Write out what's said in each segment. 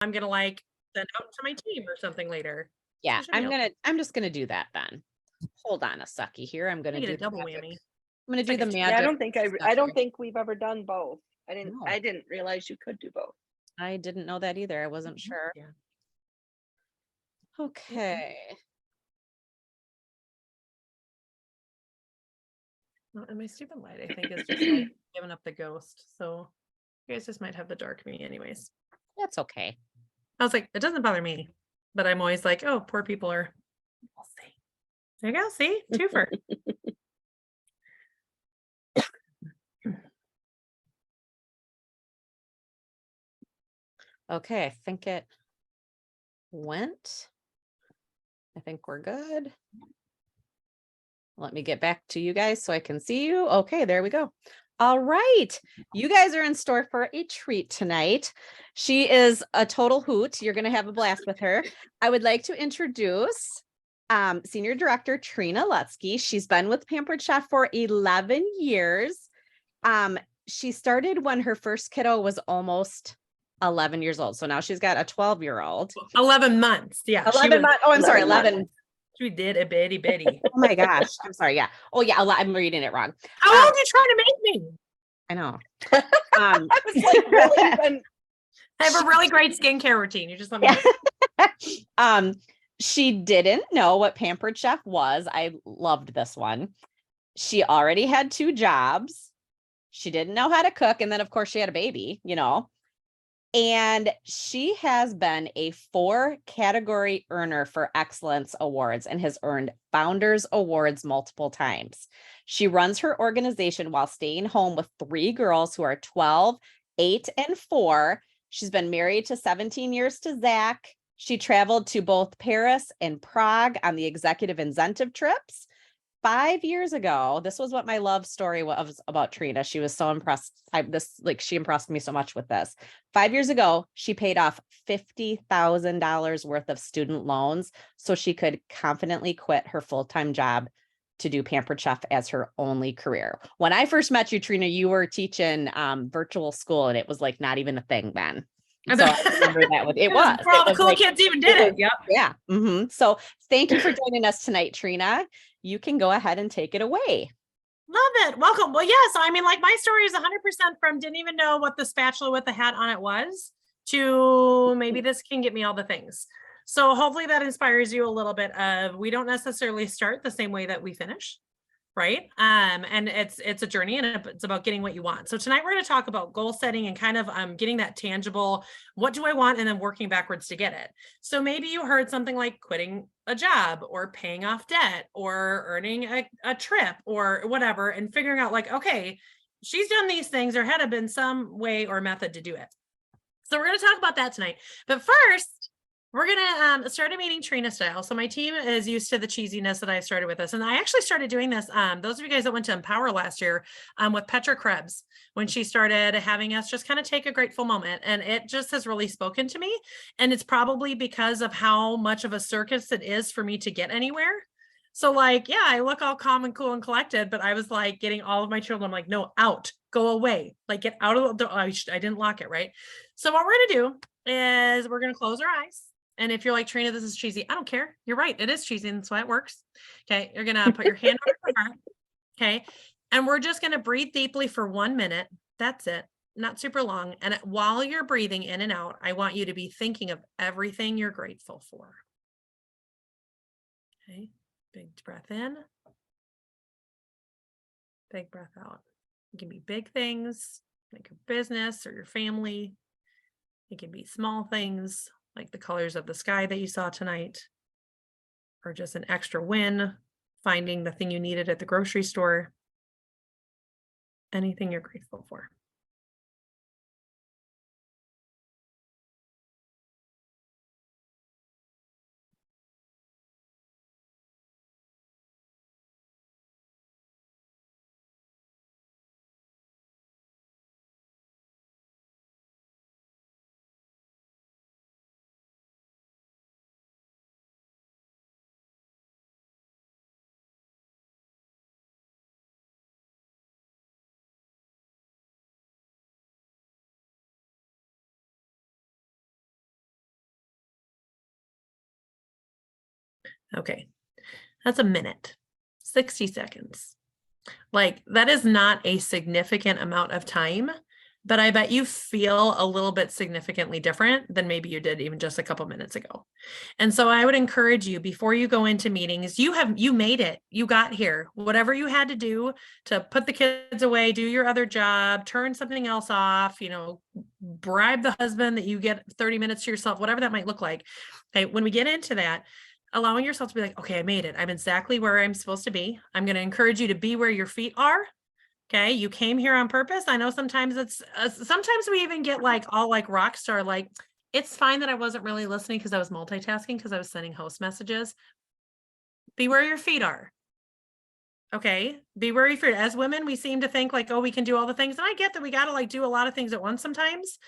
I'm gonna like send out to my team or something later. So Yeah, it should be okay. I'm just gonna do that then. Hold on a sucky here. I'm I gonna get do a the double magic. whammy. I'm gonna It's do like a the Yeah, magic stuff I don't here. think we've ever done both. No, I didn't realize you could do both. I didn't know that either. I wasn't sure. yeah. Okay. Well, and my stupid light, I think, is just like giving up the ghost. So you guys just might have the dark me anyways. That's okay. I was like, it doesn't bother me, but I'm always like, oh, poor people are. We'll see. There you go. See, twofer. Okay, I think it went. I think we're good. Let me get back to you guys so I can see you. Okay, there we go. All right. You guys are in store for a treat tonight. She is a total hoot. You're going to have a blast with her. I would like to introduce Senior Director Trina Lutzke. She's been with Pampered Chef for 11 years. She started when her first kiddo was almost 11 years old. So now she's got a 12-year-old. 11 months. Yeah. 11 months. Oh, I'm sorry, 11. She did a bitty bitty. Oh my gosh. I'm sorry. Yeah. Oh yeah. I'm reading it wrong. How old are you trying to make me? I know. I was like, really? Even I have a really great skincare routine. You just let me know. She didn't know what Pampered Chef was. I loved this one. She already had 2 jobs. She didn't know how to cook. And then, of course, she had a baby, and she has been a 4-category earner for excellence awards and has earned founders awards multiple times. She runs her organization while staying home with 3 girls who are 12, 8, and 4. She's been married to 17 years to Zach. She traveled to both Paris and Prague on the executive incentive trips. 5 years ago, this was what my love story was about Trina. She was so impressed. She impressed me so much with this. 5 years ago, she paid off $50,000 worth of student loans so she could confidently quit her full-time job to do Pampered Chef as her only career. When I first met you, Trina, you were teaching virtual school, and it was like not even a thing then. So I remember that it was. For all the cool kids even did it. Yep. Yeah. So thank you for joining us tonight, Trina. You can go ahead and take it away. Love it. Welcome. Well, yeah. So, I mean, like my story is 100% from didn't even know what the spatula with the hat on it was to maybe this can get me all the things. So hopefully that inspires you a little bit of, we don't necessarily start the same way that we finish. Right. And it's a journey, and it's about getting what you want. So tonight we're going to talk about goal setting and kind of getting that tangible, what do I want? And then working backwards to get it. So maybe you heard something like quitting a job or paying off debt or earning a trip or whatever, and figuring out like, okay, she's done these things. There had to been some way or method to do it. So we're going to talk about that tonight. But first, we're going to start a meeting Trina style. So my team is used to the cheesiness that I started with this. And I actually started doing this. Those of you guys that went to Empower last year with Petra Krebs, when she started having us just kind of take a grateful moment. And it just has really spoken to me. And it's probably because of how much of a circus it is for me to get anywhere. So like, yeah, I look all calm and cool and collected, but I was like getting all of my children. I'm like, no, out, go away, like get out of the door. I didn't lock it. Right. So what we're going to do is we're going to close our eyes. And if you're like, Trina, this is cheesy, I don't care. You're right. It is cheesy. And that's why it works. Okay. You're going to put your hand on your heart. Okay. And we're just going to breathe deeply for 1 minute. That's it. Not super long. And while you're breathing in and out, I want you to be thinking of everything you're grateful for. Okay. Big breath in. Big breath out. It can be big things like your business or your family. It can be small things like the colors of the sky that you saw tonight, or just an extra win, finding the thing you needed at the grocery store, anything you're grateful for. Okay. That's a minute, 60 seconds. Like that is not a significant amount of time, but I bet you feel a little bit significantly different than maybe you did even just a couple minutes ago. And so I would encourage you before you go into meetings, you made it, you got here, whatever you had to do to put the kids away, do your other job, turn something else off, bribe the husband that you get 30 minutes to yourself, whatever that might look like. Okay. When we get into that, allowing yourself to be like, okay, I made it. I'm exactly where I'm supposed to be. I'm going to encourage you to be where your feet are. Okay. You came here on purpose. I know sometimes sometimes we even get like all like rock star, like it's fine that I wasn't really listening because I was multitasking because I was sending host messages. Be where your feet are. Okay. Be where your feet are. As women, we seem to think like, oh, we can do all the things. And I get that we got to like do a lot of things at once sometimes.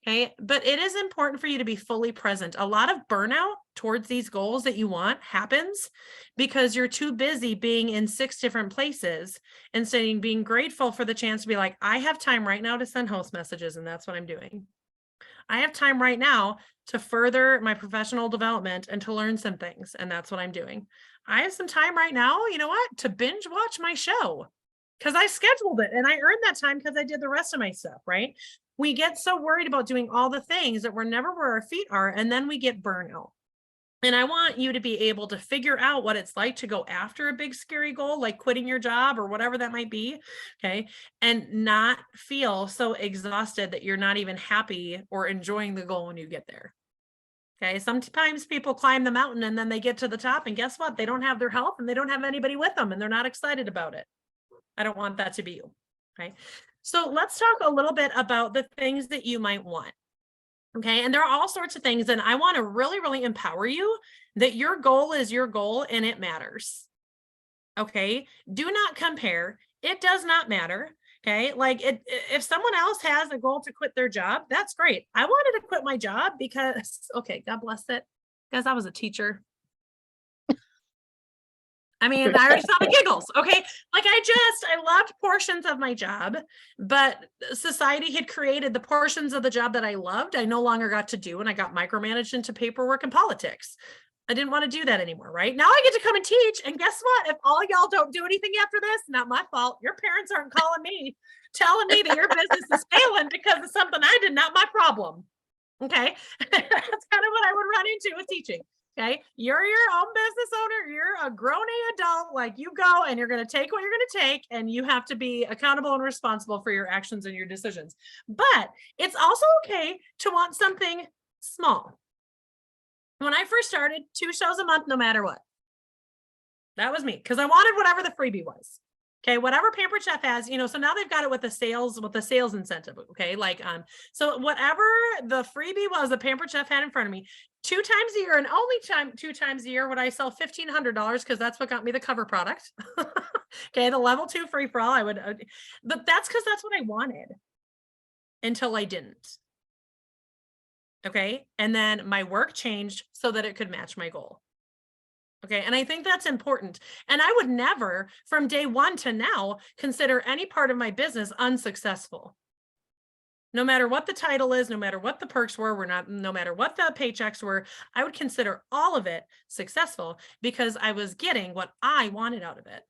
Okay. But it is important for you to be fully present. A lot of burnout towards these goals that you want happens because you're too busy being in 6 different places instead of being grateful for the chance to be like, I have time right now to send host messages. And that's what I'm doing. I have time right now to further my professional development and to learn some things. And that's what I'm doing. I have some time right now, you know what, to binge watch my show because I scheduled it and I earned that time because I did the rest of my stuff, right? We get so worried about doing all the things that we're never where our feet are. And then we get burnout. And I want you to be able to figure out what it's like to go after a big, scary goal, like quitting your job or whatever that might be. Okay. And not feel so exhausted that you're not even happy or enjoying the goal when you get there. Okay. Sometimes people climb the mountain and then they get to the top and guess what? They don't have their health and they don't have anybody with them and they're not excited about it. I don't want that to be you. Okay. So let's talk a little bit about the things that you might want. Okay. And there are all sorts of things. And I want to really, really empower you that your goal is your goal and it matters. Okay. Do not compare. It does not matter. Okay. Like if someone else has a goal to quit their job, that's great. I wanted to quit my job because, okay, God bless it. Because I was a teacher. I mean, I already saw the giggles. Okay. Like I loved portions of my job, but society had created the portions of the job that I loved. I no longer got to do, and I got micromanaged into paperwork and politics. I didn't want to do that anymore. Right now I get to come and teach. And guess what? If all y'all don't do anything after this, not my fault. Your parents aren't calling me, telling me that your business is failing because of something I did, not my problem. Okay. That's kind of what I would run into with teaching. Okay. You're your own business owner. You're a grown adult. Like you go and you're going to take what you're going to take and you have to be accountable and responsible for your actions and your decisions. But it's also okay to want something small. When I first started, 2 shows a month, no matter what. That was me because I wanted whatever the freebie was. Okay, whatever Pampered Chef has, so now they've got it with the sales incentive. Okay, like so whatever the freebie was, the Pampered Chef had in front of me, 2 times a year, and only 2 times a year would I sell $1,500 because that's what got me the cover product. Okay, the level 2 free for all. But that's because that's what I wanted until I didn't. Okay, and then my work changed so that it could match my goal. Okay. And I think that's important. And I would never, from day one to now, consider any part of my business unsuccessful. No matter what the title is, no matter what the perks were, no matter what the paychecks were, I would consider all of it successful because I was getting what I wanted out of it.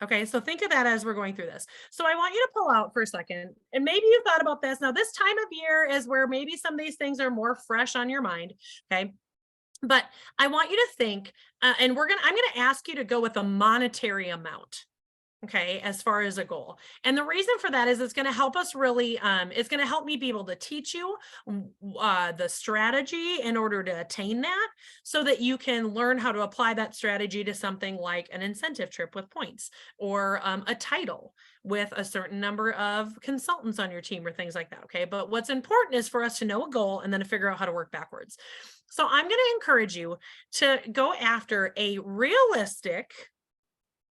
Okay. So think of that as we're going through this. So I want you to pull out for a second, and maybe you've thought about this. Now, this time of year is where maybe some of these things are more fresh on your mind. Okay. But I want you to think, and I'm going to ask you to go with a monetary amount. Okay. As far as a goal. And the reason for that is it's going to help us really, it's going to help me be able to teach you the strategy in order to attain that so that you can learn how to apply that strategy to something like an incentive trip with points or a title with a certain number of consultants on your team or things like that. Okay. But what's important is for us to know a goal and then to figure out how to work backwards. So I'm going to encourage you to go after a realistic,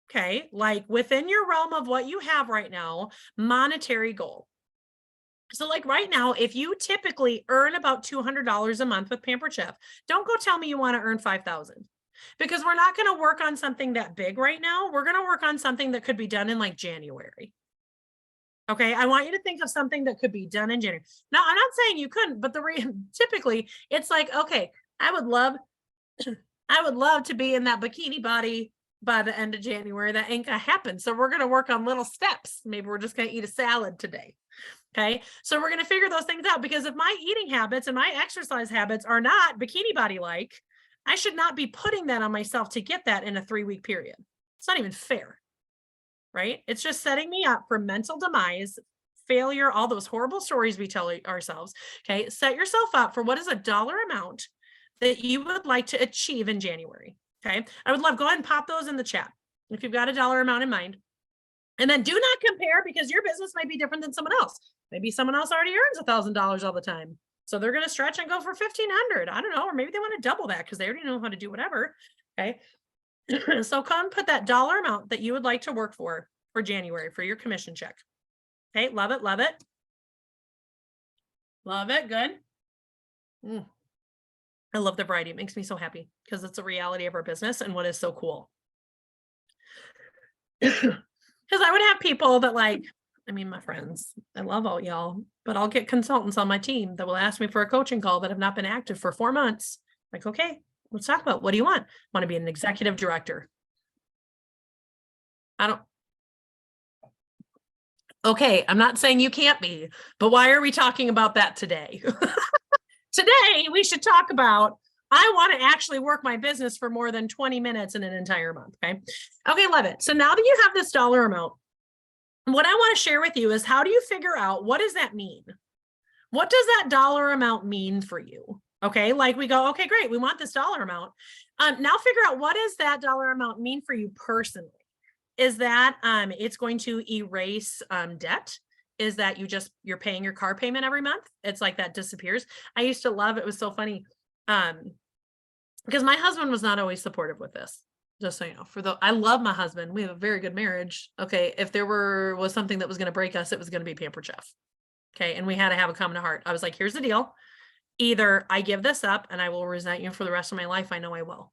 okay, like within your realm of what you have right now, monetary goal. So like right now, if you typically earn about $200 a month with Pampered Chef, don't go tell me you want to earn $5,000 because we're not going to work on something that big right now. We're going to work on something that could be done in like January. Okay, I want you to think of something that could be done in January. Now, I'm not saying you couldn't, but typically it's like, okay, I would love I would love to be in that bikini body by the end of January. That ain't gonna happen. So we're gonna work on little steps. Maybe we're just gonna eat a salad today. Okay. So we're gonna figure those things out, because if my eating habits and my exercise habits are not bikini body like, I should not be putting that on myself to get that in a 3-week period. It's not even fair. Right? It's just setting me up for mental demise, failure, all those horrible stories we tell ourselves. Okay. Set yourself up for what is a dollar amount that you would like to achieve in January. Okay. I would love, go ahead and pop those in the chat if you've got a dollar amount in mind. And then do not compare, because your business might be different than someone else. Maybe someone else already earns $1,000 all the time. So they're going to stretch and go for 1,500. I don't know. Or maybe they want to double that because they already know how to do whatever. Okay. So come put that dollar amount that you would like to work for January for your commission check. Okay. Love it. Love it. Love it. Good. I love the variety. It makes me so happy because it's a reality of our business and what is so cool. Because I would have people that my friends, I love all y'all, but I'll get consultants on my team that will ask me for a coaching call that have not been active for 4 months. Like, okay, let's talk about, what do you want? Want to be an executive director? Okay, I'm not saying you can't be, but why are we talking about that today? Today, we should talk about, I want to actually work my business for more than 20 minutes in an entire month. Okay. Okay. Love it. So now that you have this dollar amount, what I want to share with you is, how do you figure out, what does that mean? What does that dollar amount mean for you? Okay. Like we go, okay, great. We want this dollar amount. Now figure out, what does that dollar amount mean for you personally? Is that it's going to erase debt? Is that you're paying your car payment every month? It's like that disappears. I used to love, it was so funny. Because my husband was not always supportive with this. Just so you know, I love my husband. We have a very good marriage. Okay. If there was something that was going to break us, it was going to be Pampered Chef. Okay. And we had to have a common heart. I was like, here's the deal. Either I give this up and I will resent you for the rest of my life. I know I will.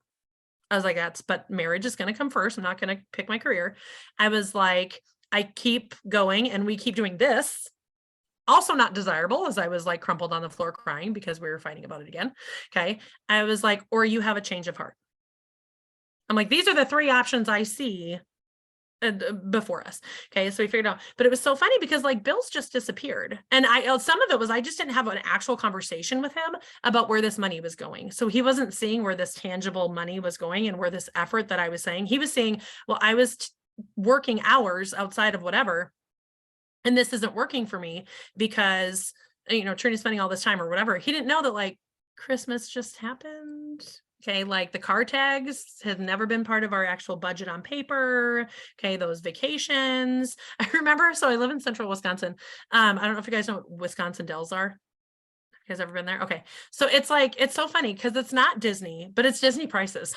I was like, but marriage is going to come first. I'm not going to pick my career. I was like, I keep going and we keep doing this. Also not desirable, as I was like crumpled on the floor crying because we were fighting about it again. Okay. I was like, or you have a change of heart. I'm like, these are the 3 options I see before us. Okay. So we figured out, but it was so funny because like bills just disappeared. And some of it was, I just didn't have an actual conversation with him about where this money was going. So he wasn't seeing where this tangible money was going and where this effort that I was saying, he was saying, well, I was working hours outside of whatever, and this isn't working for me because, Trina's spending all this time or whatever. He didn't know that like Christmas just happened. Okay. Like the car tags have never been part of our actual budget on paper. Okay. Those vacations. I remember, so I live in central Wisconsin. I don't know if you guys know what Wisconsin Dells are. You guys ever been there? Okay. So it's so funny because it's not Disney, but it's Disney prices.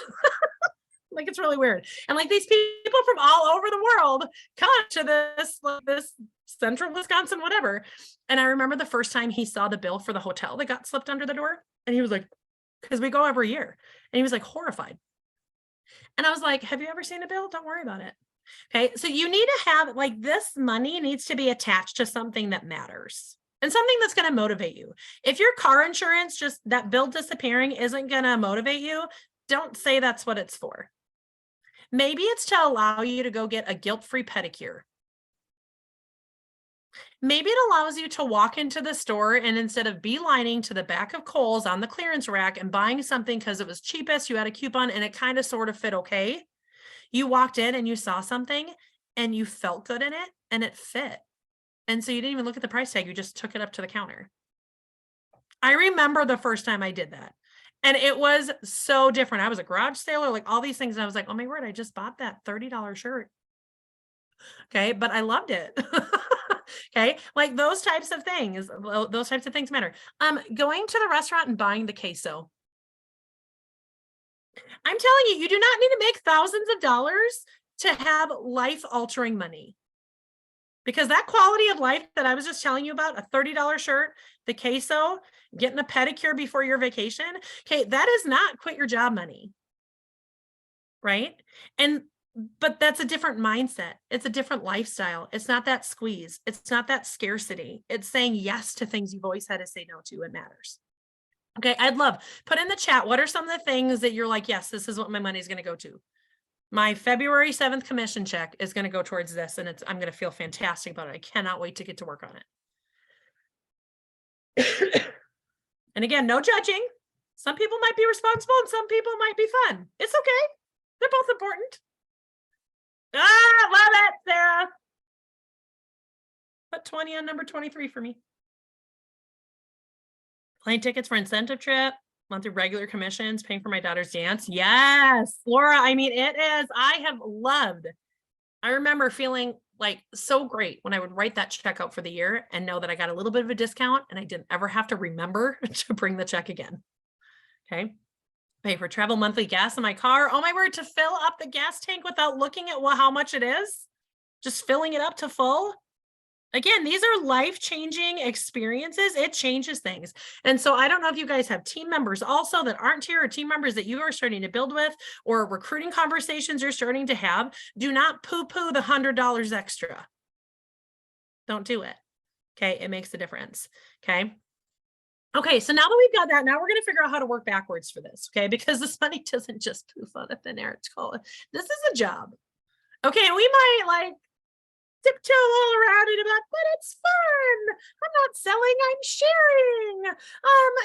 Like, it's really weird. And like these people from all over the world come to this central Wisconsin, whatever. And I remember the first time he saw the bill for the hotel that got slipped under the door. And he was like, because we go every year. And he was like horrified. And I was like, have you ever seen a bill? Don't worry about it. Okay. So you need to have, like, this money needs to be attached to something that matters and something that's going to motivate you. If your car insurance, just that bill disappearing, isn't going to motivate you, don't say that's what it's for. Maybe it's to allow you to go get a guilt-free pedicure. Maybe it allows you to walk into the store and instead of beelining to the back of Kohl's on the clearance rack and buying something because it was cheapest, you had a coupon and it kind of sort of fit okay. You walked in and you saw something and you felt good in it and it fit. And so you didn't even look at the price tag. You just took it up to the counter. I remember the first time I did that. And it was so different. I was a garage sailor, like all these things. And I was like, oh my word, I just bought that $30 shirt. Okay. But I loved it. Okay. Like those types of things matter. Going to the restaurant and buying the queso. I'm telling you, you do not need to make thousands of dollars to have life altering money. Because that quality of life that I was just telling you about, a $30 shirt, the queso, getting a pedicure before your vacation. Okay. That is not quit your job money. Right. But that's a different mindset. It's a different lifestyle. It's not that squeeze. It's not that scarcity. It's saying yes to things you've always had to say no to. It matters. Okay, I'd love, put in the chat, what are some of the things that you're like, yes, this is what my money's going to go to. My February 7th commission check is going to go towards this, and I'm going to feel fantastic about it. I cannot wait to get to work on it. And again, no judging. Some people might be responsible and some people might be fun. It's okay. They're both important. Ah, love it, Sarah. Put 20 on number 23 for me. Plane tickets for incentive trip, monthly regular commissions, paying for my daughter's dance. Yes, Laura, I mean, it is. I have loved. I remember feeling like so great when I would write that check out for the year and know that I got a little bit of a discount and I didn't ever have to remember to bring the check again. Okay. Pay for travel, monthly gas in my car. Oh my word, to fill up the gas tank without looking at how much it is. Just filling it up to full. Again, these are life-changing experiences. It changes things. And so I don't know if you guys have team members also that aren't here, or team members that you are starting to build with, or recruiting conversations you're starting to have. Do not poo-poo the $100 extra. Don't do it. Okay, it makes a difference. Okay. Okay, so now that we've got that, now we're going to figure out how to work backwards for this. Okay, because this money doesn't just poof out of thin air. It's called, this is a job. Okay, we might like tiptoe all around it about, but it's fun. I'm not selling, I'm sharing.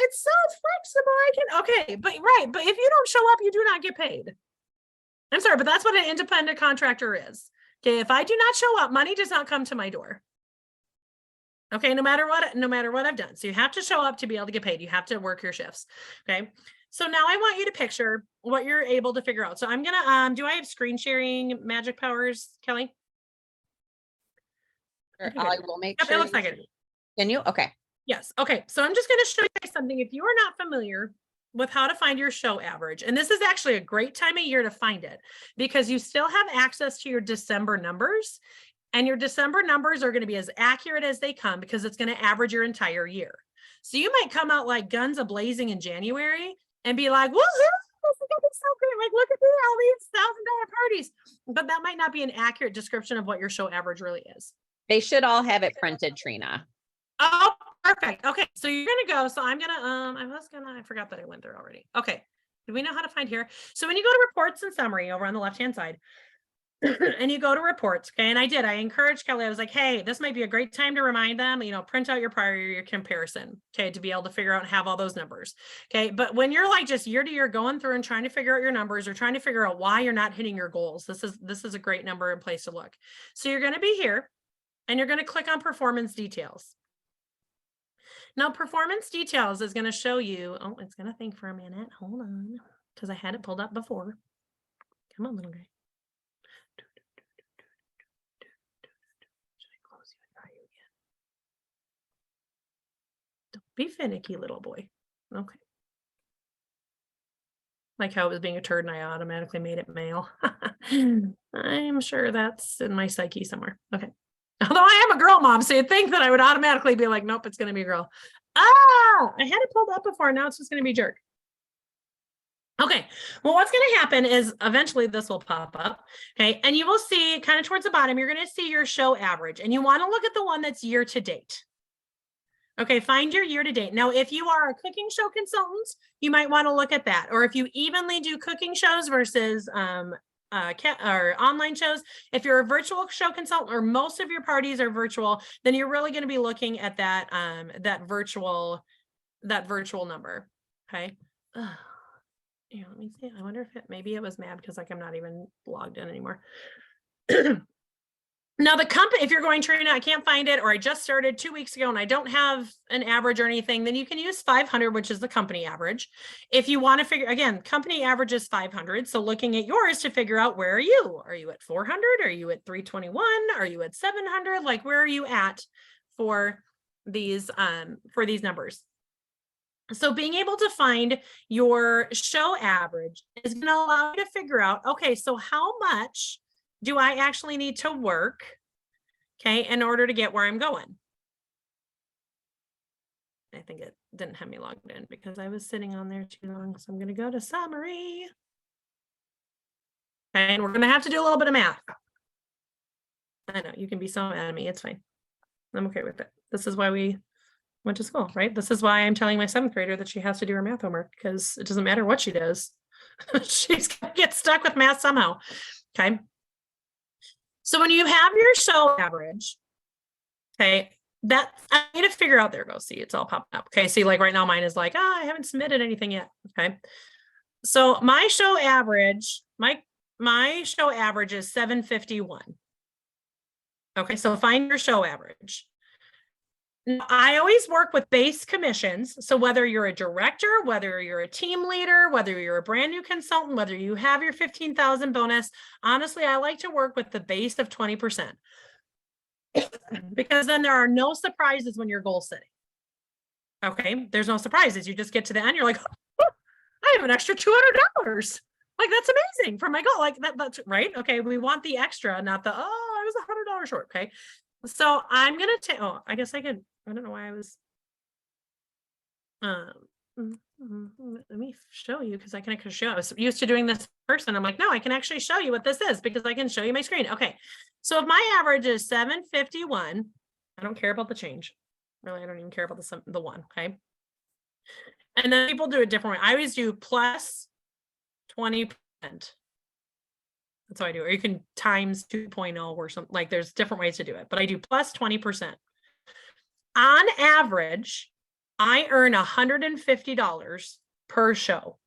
It's so flexible. I can, okay, but right, but if you don't show up, you do not get paid. I'm sorry, but that's what an independent contractor is. Okay, if I do not show up, money does not come to my door. Okay, no matter what I've done. So you have to show up to be able to get paid. You have to work your shifts. Okay. So now I want you to picture what you're able to figure out. So I'm gonna do I have screen sharing magic powers, Kelly? Sure, I will make Yep, sure. it looks like it. Can you? Okay. Yes. Okay. So I'm just going to show you guys something. If you are not familiar with how to find your show average, and this is actually a great time of year to find it because you still have access to your December numbers, and your December numbers are going to be as accurate as they come because it's going to average your entire year. So you might come out like guns a-blazing in January and be like, woohoo, this is going to be so great. Like, look at all these $1,000 parties. But that might not be an accurate description of what your show average really is. They should all have it printed, Trina. Oh, perfect. Okay. So you're going to go. So I'm going to, I forgot that I went there already. Okay. Do we know how to find here? So when you go to reports and summary over on the left-hand side, and you go to reports, okay, and I encouraged Kelly, I was like, hey, this might be a great time to remind them, print out your prior year comparison, okay, to be able to figure out and have all those numbers, okay, but when you're like just year to year going through and trying to figure out your numbers or trying to figure out why you're not hitting your goals, this is a great number and place to look. So you're going to be here, and you're going to click on performance details. Now, performance details is going to show you, oh, it's going to think for a minute, hold on, because I had it pulled up before. Come on, little guy. Be finicky, little boy. Okay. Like how it was being a turd and I automatically made it male. I'm sure that's in my psyche somewhere. Okay. Although I am a girl mom, so you'd think that I would automatically be like, nope, it's going to be a girl. Ah, I had it pulled up before. Now it's just going to be jerk. Okay. Well, what's going to happen is eventually this will pop up. Okay. And you will see kind of towards the bottom, you're going to see your show average, and you want to look at the one that's year to date. Okay, find your year to date. Now, if you are a cooking show consultant, you might want to look at that. Or if you evenly do cooking shows versus or online shows, if you're a virtual show consultant or most of your parties are virtual, then you're really going to be looking at that that virtual number. Okay. Yeah, let me see. I wonder if maybe it was mad because like I'm not even logged in anymore. Now the company, if you're going, Trina, I can't find it, or I just started 2 weeks ago and I don't have an average or anything, then you can use 500, which is the company average. If you want to figure, again, company average is 500. So looking at yours to figure out, where are you? Are you at 400? Are you at 321? Are you at 700? Like, where are you at for these numbers? So being able to find your show average is going to allow you to figure out, okay, so how much do I actually need to work, okay, in order to get where I'm going? I think it didn't have me logged in because I was sitting on there too long. So I'm going to go to summary. Okay, and we're going to have to do a little bit of math. I know you can be so mad at me. It's fine. I'm okay with it. This is why we went to school, right? This is why I'm telling my 7th grader that she has to do her math homework, because it doesn't matter what she does. She's gonna get stuck with math somehow. Okay. So when you have your show average, okay, that I need to figure out, there goes, see, it's all popping up. Okay, see, like right now mine is like, I haven't submitted anything yet. Okay. So my show average, my show average is 751. Okay, so find your show average. Now, I always work with base commissions. So whether you're a director, whether you're a team leader, whether you're a brand new consultant, whether you have your 15,000 bonus, honestly, I like to work with the base of 20%. Because then there are no surprises when you're goal setting. Okay, there's no surprises. You just get to the end, you're like, oh, I have an extra $200. Like, that's amazing for my goal. Like that's right. Okay, we want the extra, not the, I was $100 short. Okay, so I'm gonna take. Oh, I guess I could. I don't know why I was. Let me show you, because I can actually show. I was used to doing this in person. I'm like, no, I can actually show you what this is, because I can show you my screen. Okay, so if my average is 751, I don't care about the change. Really, I don't even care about the one. Okay, and then people do it different way. I always do plus 20%. That's how I do it. Or you can times 2.0 or something. Like, there's different ways to do it, but I do plus 20%. On average, I earn $150 per show.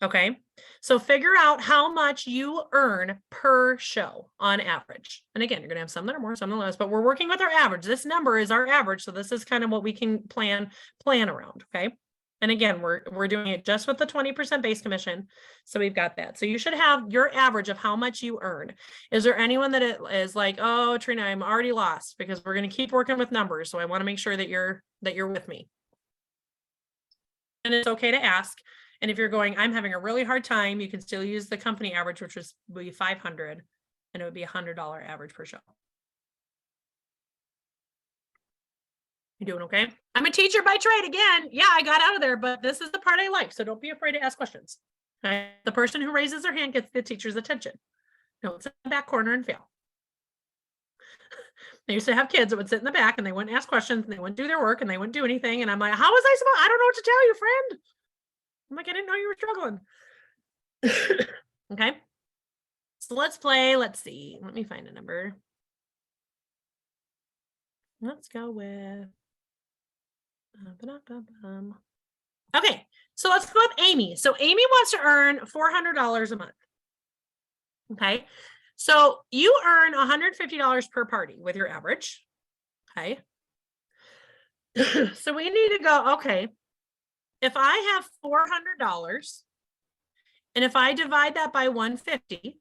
Okay, so figure out how much you earn per show on average. And again, you're gonna have some that are more, some that are less, but we're working with our average. This number is our average, so this is kind of what we can plan around. Okay. And again, we're doing it just with the 20% base commission. So we've got that. So you should have your average of how much you earn. Is there anyone that is like, oh, Trina, I'm already lost? Because we're going to keep working with numbers. So I want to make sure that you're with me. And it's okay to ask. And if you're going, I'm having a really hard time, you can still use the company average, which would be 500, and it would be $100 average per show. You doing okay? I'm a teacher by trade again. Yeah, I got out of there, but this is the part I like. So don't be afraid to ask questions. Okay? The person who raises their hand gets the teacher's attention. Don't sit in the back corner and fail. I used to have kids that would sit in the back and they wouldn't ask questions and they wouldn't do their work and they wouldn't do anything. And I'm like, how was I supposed? I don't know what to tell you, friend. I'm like, I didn't know you were struggling. Okay. So let's play. Let's see. Let me find a number. Let's go with. Okay, so let's go with Amy. So Amy wants to earn $400 a month. Okay, so you earn $150 per party with your average. Okay, so we need to go, okay, if I have $400 and if I divide that by 150,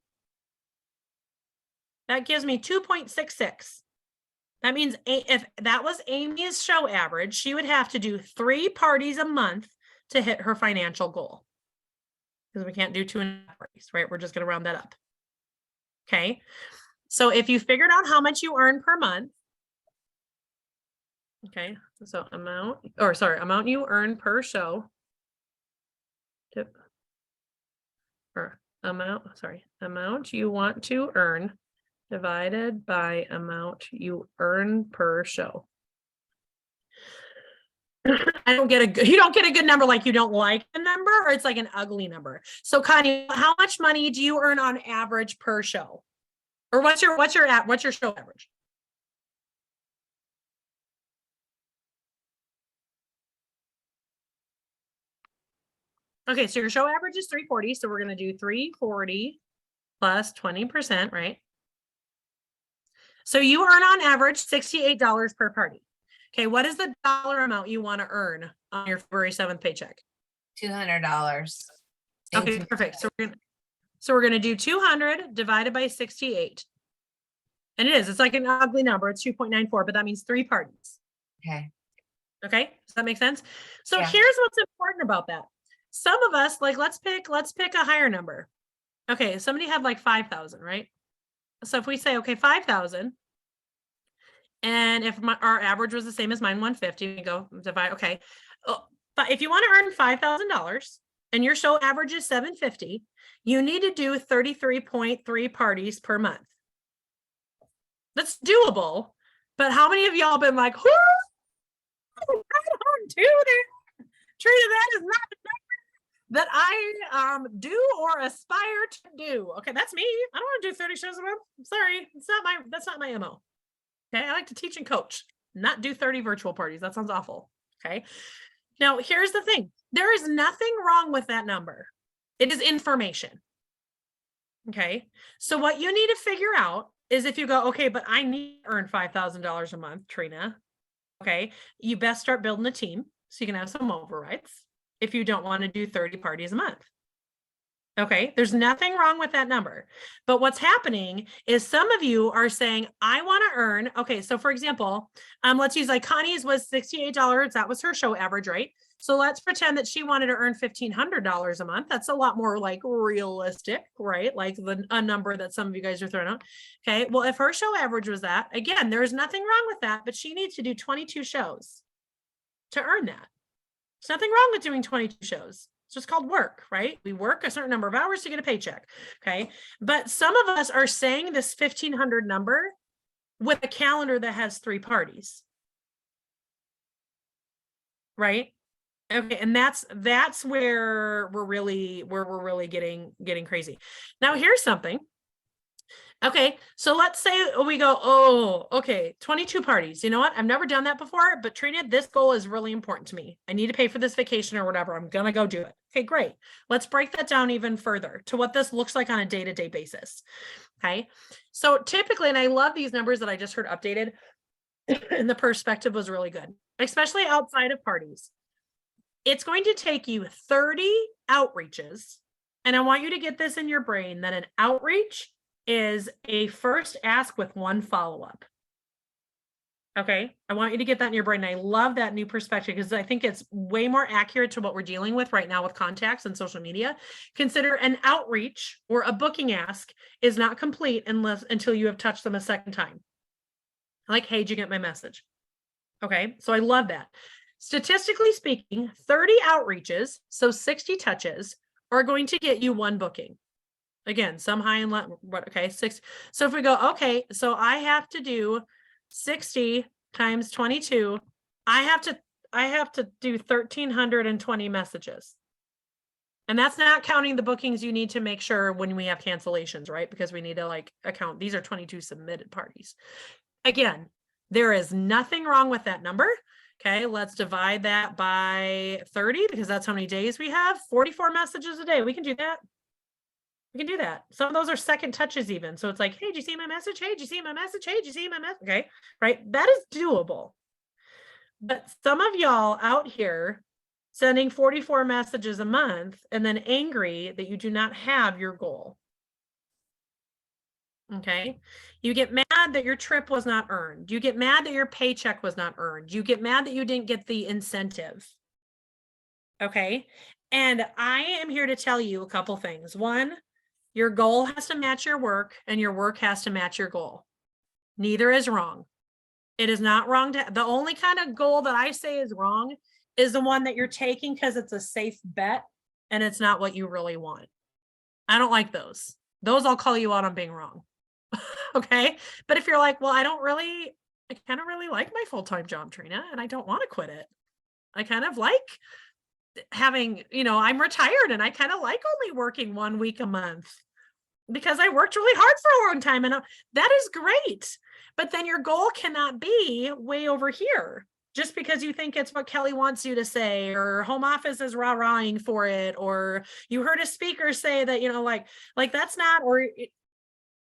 that gives me 2.66. That means if that was Amy's show average, she would have to do 3 parties a month to hit her financial goal. Because we can't do 2.5 parties, right? We're just going to round that up. Okay. So if you figured out how much you earn per month. Okay. So amount you earn per show. Amount you want to earn divided by amount you earn per show. You don't get a good number, like you don't like the number, or it's like an ugly number. So Connie, how much money do you earn on average per show? Or what's your show average? Okay, so your show average is 340. So we're going to do 340 plus 20%, right? So you earn on average $68 per party. Okay, what is the dollar amount you want to earn on your February 7th paycheck? $200. Okay, perfect. So we're gonna do 200 divided by 68. And it's like an ugly number. It's 2.94, but that means 3 parties. Okay. Okay, does that make sense? So Yeah. here's what's important about that. Some of us, like, let's pick a higher number. Okay, somebody had like 5,000, right? So if we say, okay, 5,000, and if our average was the same as mine, 150, we go divide, okay. But if you want to earn $5,000 and your show average is 750, you need to do 33.3 parties per month. That's doable, But how many of y'all been like, whoo, I don't do that. Trina, that is not the number that I do or aspire to do. Okay, that's me. I don't want to do 30 shows a month. I'm sorry. That's not my MO. Okay, I like to teach and coach, not do 30 virtual parties. That sounds awful. Okay. Now, here's the thing. There is nothing wrong with that number. It is information. Okay. So what you need to figure out is if you go, okay, but I need to earn $5,000 a month, Trina. Okay. You best start building a team so you can have some overrides if you don't want to do 30 parties a month. Okay. There's nothing wrong with that number. But what's happening is some of you are saying, I want to earn. Okay. So for example, let's use like Connie's was $68. That was her show average, right? So let's pretend that she wanted to earn $1,500 a month. That's a lot more like realistic, right? Like a number that some of you guys are throwing out. Okay. Well, if her show average was that, again, there's nothing wrong with that, but she needs to do 22 shows to earn that. There's nothing wrong with doing 22 shows. It's just called work, right? We work a certain number of hours to get a paycheck. Okay. But some of us are saying this 1,500 number with a calendar that has 3 parties. Right. Okay. And that's where we're really getting crazy. Now here's something. Okay. So let's say we go, oh, okay. 22 parties. You know what? I've never done that before, but Trina, this goal is really important to me. I need to pay for this vacation or whatever. I'm going to go do it. Okay, great. Let's break that down even further to what this looks like on a day-to-day basis. Okay. So typically, and I love these numbers that I just heard updated and the perspective was really good, especially outside of parties. It's going to take you 30 outreaches. And I want you to get this in your brain that an outreach is a first ask with 1 follow-up. Okay. I want you to get that in your brain. And I love that new perspective because I think it's way more accurate to what we're dealing with right now with contacts and social media. Consider an outreach or a booking ask is not complete until you have touched them a second time. Like, hey, did you get my message? Okay. So I love that. Statistically speaking, 30 outreaches, so 60 touches, are going to get you 1 booking. Again, some high and low, okay, 6. So if we go, okay, so I have to do 60 times 22, I have to do 1,320 messages. And that's not counting the bookings you need to make sure when we have cancellations, right? Because we need to like account, these are 22 submitted parties. Again, there is nothing wrong with that number. Okay, let's divide that by 30 because that's how many days we have. 44 messages a day. We can do that. We can do that. Some of those are second touches even. So it's like, hey, did you see my message? Hey, did you see my message? Hey, did you see my message? Okay, right? That is doable. But some of y'all out here sending 44 messages a month and then angry that you do not have your goal. Okay. You get mad that your trip was not earned. You get mad that your paycheck was not earned. You get mad that you didn't get the incentive. Okay. And I am here to tell you a couple things. One, your goal has to match your work and your work has to match your goal. Neither is wrong. It is not wrong the only kind of goal that I say is wrong is the one that you're taking because it's a safe bet and it's not what you really want. I don't like those. Those I'll call you out on being wrong. Okay. But if you're like, well, I kind of really like my full-time job, Trina, and I don't want to quit it. I kind of like having, I'm retired and I kind of like only working 1 week a month because I worked really hard for a long time. And that is great. But then your goal cannot be way over here just because you think it's what Kelly wants you to say, or home office is rah-rahing for it, or you heard a speaker say that, like that's not,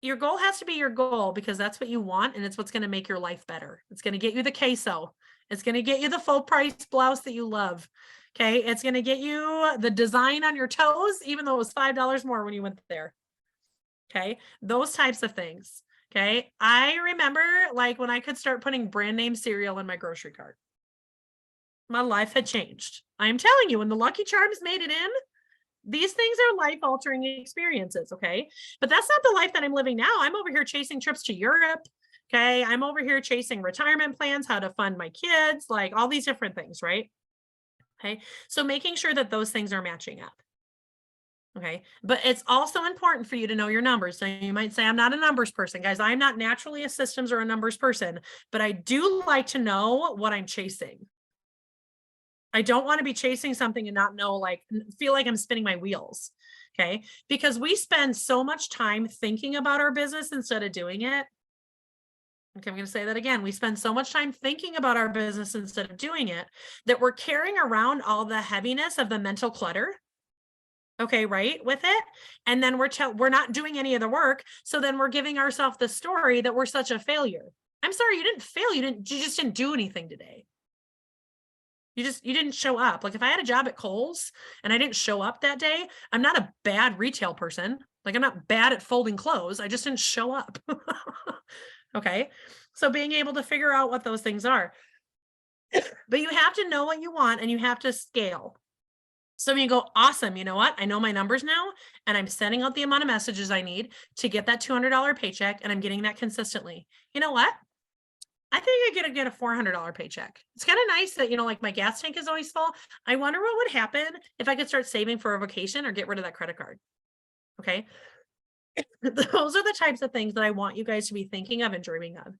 your goal has to be your goal because that's what you want. And it's what's going to make your life better. It's going to get you the queso. It's going to get you the full price blouse that you love. Okay. It's going to get you the design on your toes, even though it was $5 more when you went there. Okay. Those types of things. Okay. I remember like when I could start putting brand name cereal in my grocery cart, my life had changed. I'm telling you, when the Lucky Charms made it in, these things are life-altering experiences, okay? But that's not the life that I'm living now. I'm over here chasing trips to Europe, okay? I'm over here chasing retirement plans, how to fund my kids, like all these different things, right? Okay, so making sure that those things are matching up. Okay. But it's also important for you to know your numbers. So you might say, I'm not a numbers person. Guys, I'm not naturally a systems or a numbers person, but I do like to know what I'm chasing. I don't want to be chasing something and not know, like, feel like I'm spinning my wheels. Okay. Because we spend so much time thinking about our business instead of doing it. Okay, I'm going to say that again. We spend so much time thinking about our business instead of doing it that we're carrying around all the heaviness of the mental clutter. Okay, right, with it. And then we're not doing any of the work. So then we're giving ourselves the story that we're such a failure. I'm sorry, you didn't fail. You just didn't do anything today. You didn't show up. Like if I had a job at Kohl's and I didn't show up that day, I'm not a bad retail person. Like I'm not bad at folding clothes. I just didn't show up. Okay. So being able to figure out what those things are. But you have to know what you want and you have to scale. So when you go, awesome, you know what? I know my numbers now and I'm sending out the amount of messages I need to get that $200 paycheck and I'm getting that consistently. You know what? I think I get a $400 paycheck. It's kind of nice that, like my gas tank is always full. I wonder what would happen if I could start saving for a vacation or get rid of that credit card. Okay. Those are the types of things that I want you guys to be thinking of and dreaming of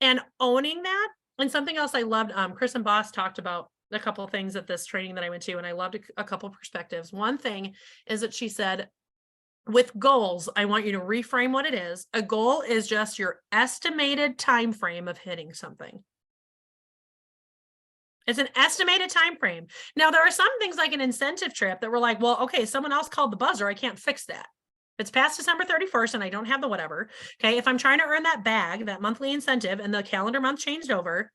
and owning that. And something else I loved, Chris and Boss talked about a couple of things at this training that I went to, and I loved a couple of perspectives. One thing is that she said, with goals, I want you to reframe what it is. A goal is just your estimated time frame of hitting something. It's an estimated time frame. Now, there are some things like an incentive trip that we're like, well, okay, someone else called the buzzer. I can't fix that. It's past December 31st and I don't have the whatever. Okay. If I'm trying to earn that bag, that monthly incentive, and the calendar month changed over,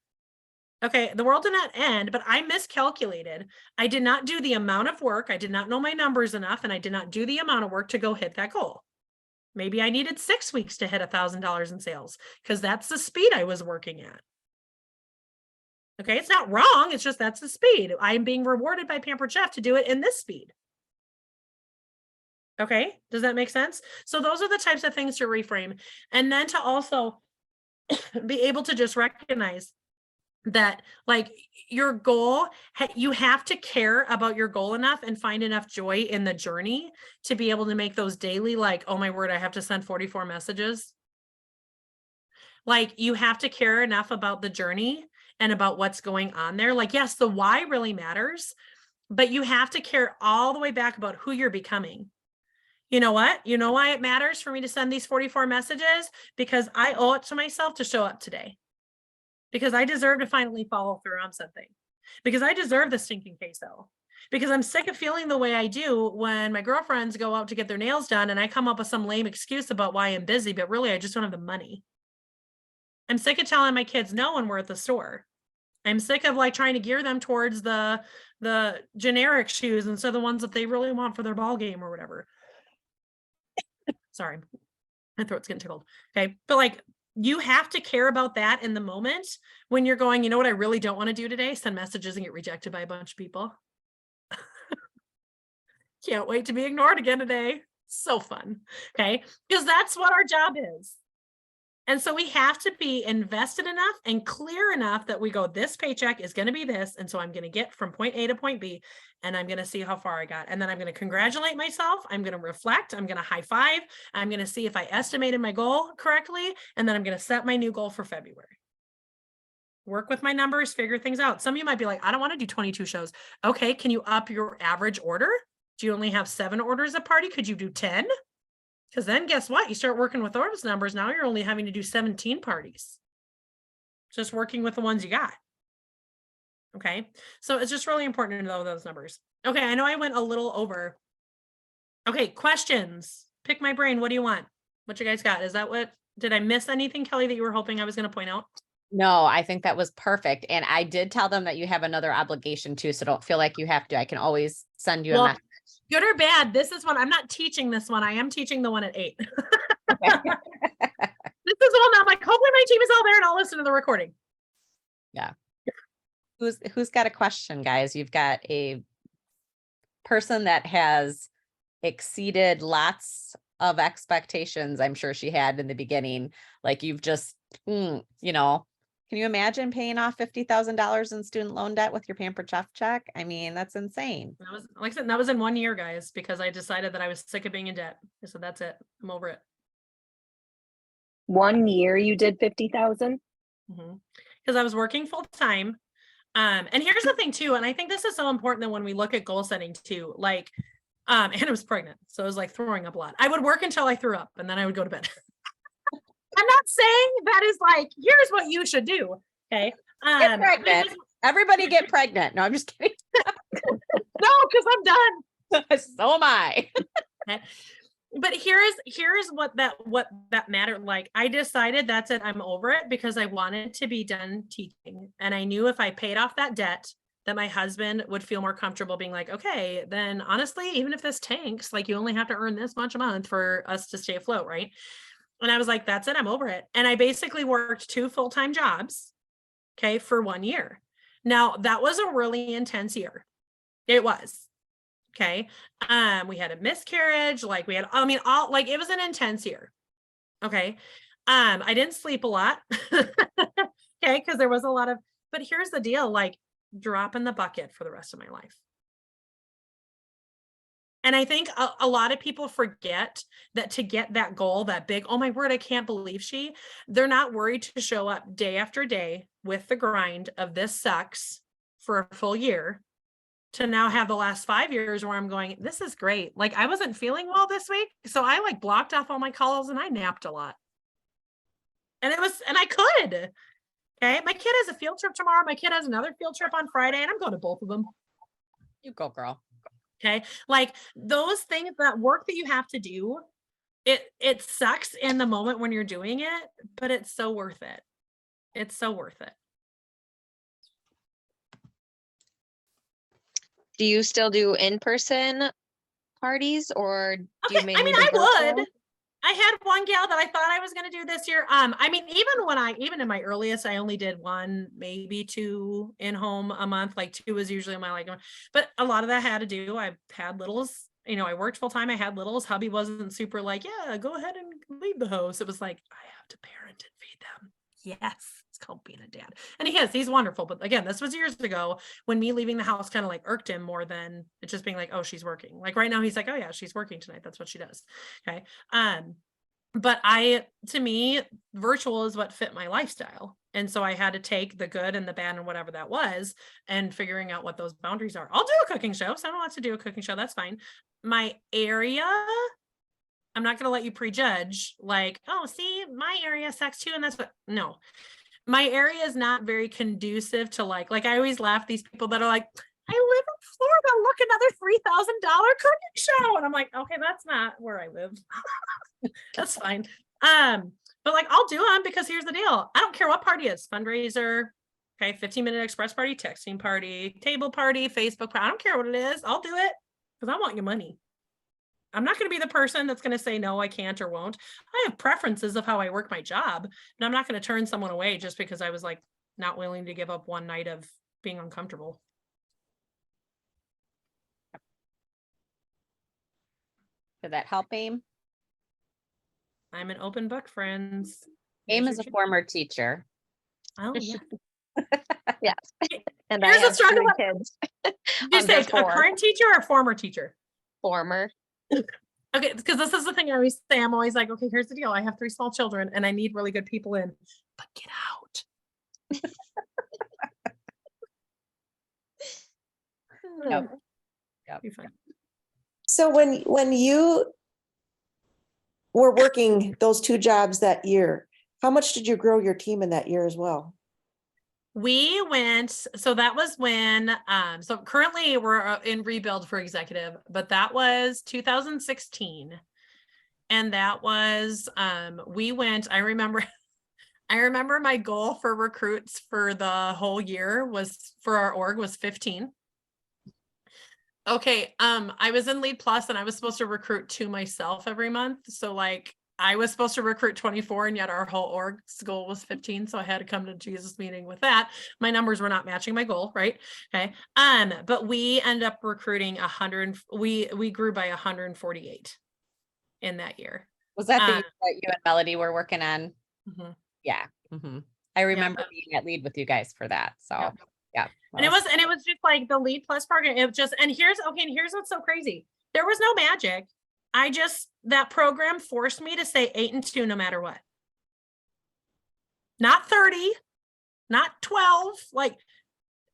okay, the world did not end, but I miscalculated. I did not do the amount of work. I did not know my numbers enough, and I did not do the amount of work to go hit that goal. Maybe I needed 6 weeks to hit $1,000 in sales because that's the speed I was working at. Okay, it's not wrong. It's just that's the speed. I am being rewarded by Pampered Chef to do it in this speed. Okay, does that make sense? So those are the types of things to reframe. And then to also be able to just recognize that, like, your goal, you have to care about your goal enough and find enough joy in the journey to be able to make those daily, like, oh my word, I have to send 44 messages. Like, you have to care enough about the journey and about what's going on there. Like, yes, the why really matters, but you have to care all the way back about who you're becoming. You know what? You know why it matters for me to send these 44 messages? Because I owe it to myself to show up today. Because I deserve to finally follow through on something. Because I deserve the stinking queso. Because I'm sick of feeling the way I do when my girlfriends go out to get their nails done and I come up with some lame excuse about why I'm busy, but really I just don't have the money. I'm sick of telling my kids no when we're at the store. I'm sick of like trying to gear them towards the generic shoes instead of the ones that they really want for their ball game or whatever. Sorry, my throat's getting tickled. Okay. But like, you have to care about that in the moment when you're going, you know what I really don't want to do today? Send messages and get rejected by a bunch of people. Can't wait to be ignored again today. So fun. Okay. Because that's what our job is. And so we have to be invested enough and clear enough that we go, this paycheck is going to be this. And so I'm going to get from point A to point B, and I'm going to see how far I got. And then I'm going to congratulate myself. I'm going to reflect. I'm going to high five. I'm going to see if I estimated my goal correctly. And then I'm going to set my new goal for February. Work with my numbers, figure things out. Some of you might be like, I don't want to do 22 shows. Okay. Can you up your average order? Do you only have 7 orders a party? Could you do 10? Because then guess what? You start working with those numbers. Now you're only having to do 17 parties. Just working with the ones you got. Okay. So it's just really important to know those numbers. Okay. I know I went a little over. Okay. Questions. Pick my brain. What do you want? What you guys got? Is that what, did I miss anything, Kelly, that you were hoping I was going to point out? No, I think that was perfect. And I did tell them that you have another obligation too. So don't feel like you have to. I can always send you a message. Good or bad, this is one. I'm not teaching this one. I am teaching the one at 8. Okay. This is one I'm like, hopefully my team is all there and I'll listen to the recording. Yeah. Who's got a question, guys? You've got a person that has exceeded lots of expectations. I'm sure she had in the beginning. Like you've just, Can you imagine paying off $50,000 in student loan debt with your Pampered Chef check? I mean, that's insane. That was, like I said, that was in 1 year, guys, because I decided that I was sick of being in debt. I said, that's it. I'm over it. 1 year you did 50,000? Because I was working full time. And here's the thing too, and I think this is so important that when we look at goal setting too, like, and I was pregnant, so it was like throwing up a lot. I would work until I threw up, and then I would go to bed. I'm not saying that is like, here's what you should do. Okay. Get pregnant. Everybody get pregnant. No, I'm just kidding. No, because I'm done. So am I. Okay. But here's what that mattered. Like, I decided that's it. I'm over it because I wanted to be done teaching. And I knew if I paid off that debt, that my husband would feel more comfortable being like, okay, then honestly, even if this tanks, like you only have to earn this much a month for us to stay afloat. Right. And I was like, that's it. I'm over it. And I basically worked 2 full-time jobs. Okay. For 1 year. Now that was a really intense year. It was. Okay. We had a miscarriage, like we had, I mean, all like it was an intense year. Okay. I didn't sleep a lot. Okay, because there was a lot of, but here's the deal, like drop in the bucket for the rest of my life. And I think a lot of people forget that to get that goal, that big, oh my word, I can't believe they're not worried to show up day after day with the grind of this sucks for a full year. To now have the last 5 years where I'm going, this is great. Like I wasn't feeling well this week. So I like blocked off all my calls and I napped a lot. And I could. Okay. My kid has a field trip tomorrow. My kid has another field trip on Friday and I'm going to both of them. You go, girl. Okay. Like those things, that work that you have to do, it sucks in the moment when you're doing it, but it's so worth it. It's so worth it. Do you still do in-person parties or do Okay, you mainly do I virtual? would. I had one gal that I thought I was going to do this year. I mean, even in my earliest, I only did 1, maybe 2 in home a month. Like 2 was usually my like, but a lot of that had to do, I had littles, I worked full time. I had littles. Hubby wasn't super like, yeah, go ahead and leave the house. It was like, I have to parent and feed them. Yes, it's called being a dad. And he's wonderful. But again, this was years ago when me leaving the house kind of like irked him more than it just being like, oh, she's working. Like right now he's like, oh yeah, she's working tonight. That's what she does. Okay. But to me, virtual is what fit my lifestyle. And so I had to take the good and the bad and whatever that was and figuring out what those boundaries are. I'll do a cooking show. Someone wants to do a cooking show. That's fine. My area, I'm not going to let you prejudge like, oh, see, my area sucks too. And that's what, no, my area is not very conducive to like I always laugh these people that are like, I live in Florida, look, another $3,000 cooking show. And I'm like, okay, that's not where I live. That's fine. But like, I'll do them because here's the deal. I don't care what party it is, fundraiser, okay, 15-minute express party, texting party, table party, Facebook party. I don't care what it is. I'll do it because I want your money. I'm not going to be the person that's going to say, no, I can't or won't. I have preferences of how I work my job, and I'm not going to turn someone away just because I was like not willing to give up one night of being uncomfortable. Did that help, AIM? I'm an open book, friends. AIM Here's is a your former teacher. Oh, yeah. Yes. And Here's I the have struggle 3 with- kids. Did you say a Under 4. current teacher or a former teacher? Former. Okay, because this is the thing I always say. I'm always like, okay, here's the deal. I have 3 small children and I need really good people in, but get out. Yep. Be fun. So when you were working those 2 jobs that year, how much did you grow your team in that year as well? We went, so that was when, so currently we're in rebuild for executive, but that was 2016. And that was, we went, I remember my goal for recruits for the whole year was for our org was 15. Okay. I was in Lead Plus and I was supposed to recruit 2 myself every month. So like I was supposed to recruit 24 and yet our whole org's goal was 15. So I had to come to Jesus meeting with that. My numbers were not matching my goal. Right. Okay. But we ended up recruiting 100. We grew by 148 in that year. Was that the year that you and Melody were working on? Mhm. Yeah. Mm-hmm. I remember being at lead with you guys for that. So Yeah. yeah. And it was just like the Lead Plus program. It just, and here's what's so crazy. There was no magic. That program forced me to say 8 and 2 no matter what. Not 30, not 12, like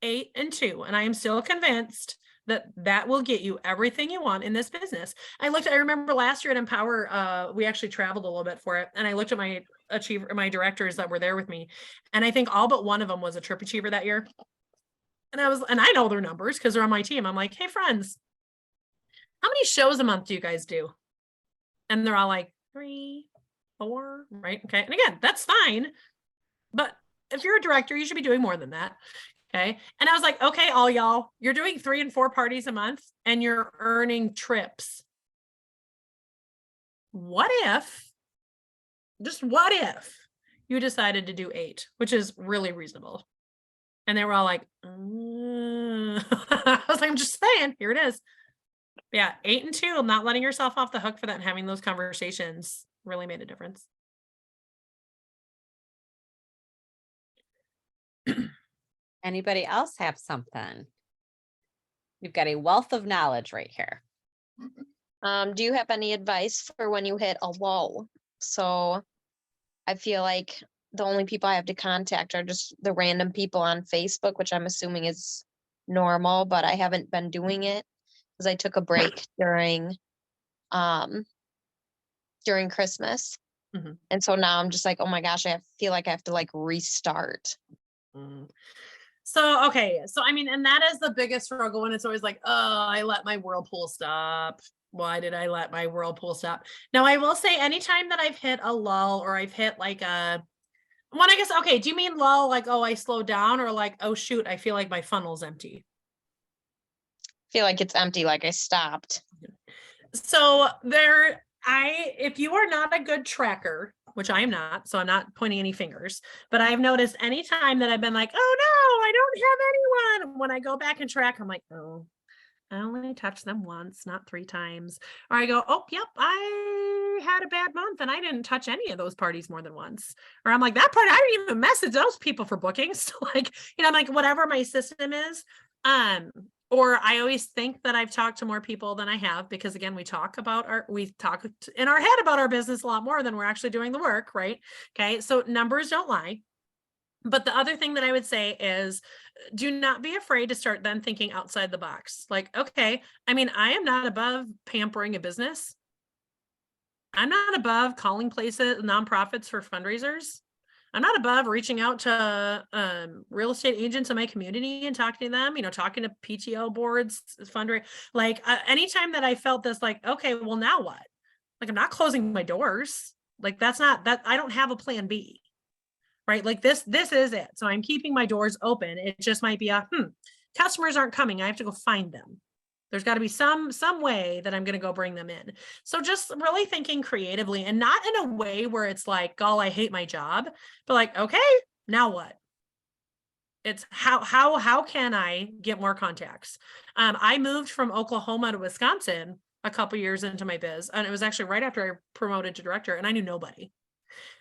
8 and 2. And I am still convinced that will get you everything you want in this business. I remember last year at Empower, we actually traveled a little bit for it. And I looked at my directors that were there with me. And I think all but one of them was a trip achiever that year. And I know their numbers because they're on my team. I'm like, hey friends, how many shows a month do you guys do? And they're all like 3, 4, right? Okay. And again, that's fine. But if you're a director, you should be doing more than that. Okay. And I was like, okay, all y'all, you're doing 3 and 4 parties a month and you're earning trips. What if you decided to do 8, which is really reasonable? And they were all like, I was like, I'm just saying, here it is. Yeah. 8 and 2, not letting yourself off the hook for that and having those conversations really made a difference. Anybody else have something? You've got a wealth of knowledge right here. Do you have any advice for when you hit a lull? So I feel like the only people I have to contact are just the random people on Facebook, which I'm assuming is normal, but I haven't been doing it because I took a break during Christmas. Mm-hmm. And so now I'm just like, oh my gosh, feel like I have to like restart. So, okay. So, I mean, and that is the biggest struggle when it's always like, oh, I let my whirlpool stop. Why did I let my whirlpool stop? Now, I will say anytime that I've hit a lull or I've hit like I guess, okay, do you mean lull like, oh, I slowed down, or like, oh, shoot, I feel like my funnel's empty? Feel like it's empty, like I stopped. So if you are not a good tracker, which I am not, so I'm not pointing any fingers, but I've noticed anytime that I've been like, oh no, I don't have anyone. When I go back and track, I'm like, oh, I only touched them once, not 3 times. Or I go, oh, yep, I had a bad month and I didn't touch any of those parties more than once. Or I'm like, that part, I didn't even message those people for bookings. So like, I'm like, whatever my system is. Or I always think that I've talked to more people than I have, because again, we talk in our head about our business a lot more than we're actually doing the work, right? Okay. So numbers don't lie. But the other thing that I would say is, do not be afraid to start then thinking outside the box. Like, okay, I mean, I am not above pampering a business. I'm not above calling places, nonprofits for fundraisers. I'm not above reaching out to real estate agents in my community and talking to them, talking to PTO boards, fundraising. Like anytime that I felt this, like, okay, well, now what? Like, I'm not closing my doors. Like, I don't have a plan B. Right? Like this is it. So I'm keeping my doors open. It just might be customers aren't coming. I have to go find them. There's got to be some way that I'm going to go bring them in. So just really thinking creatively, and not in a way where it's like, oh, I hate my job, but like, okay, now what? It's how can I get more contacts? I moved from Oklahoma to Wisconsin a couple years into my biz, and it was actually right after I promoted to director, and I knew nobody.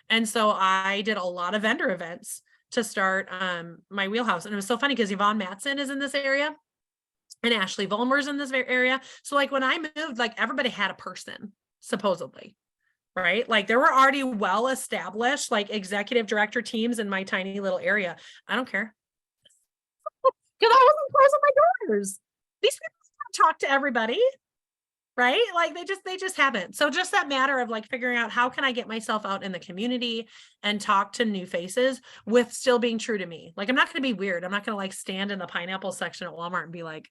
And so I did a lot of vendor events to start my wheelhouse. And it was so funny because Yvonne Matson is in this area and Ashley Vollmer's in this area. So like when I moved, like everybody had a person, supposedly, right? Like there were already well-established like executive director teams in my tiny little area. I don't care. Because I wasn't closing my doors. These people don't talk to everybody. Right? Like they just haven't. So just that matter of like figuring out how can I get myself out in the community and talk to new faces with still being true to me. Like, I'm not going to be weird. I'm not going to like stand in the pineapple section at Walmart and be like,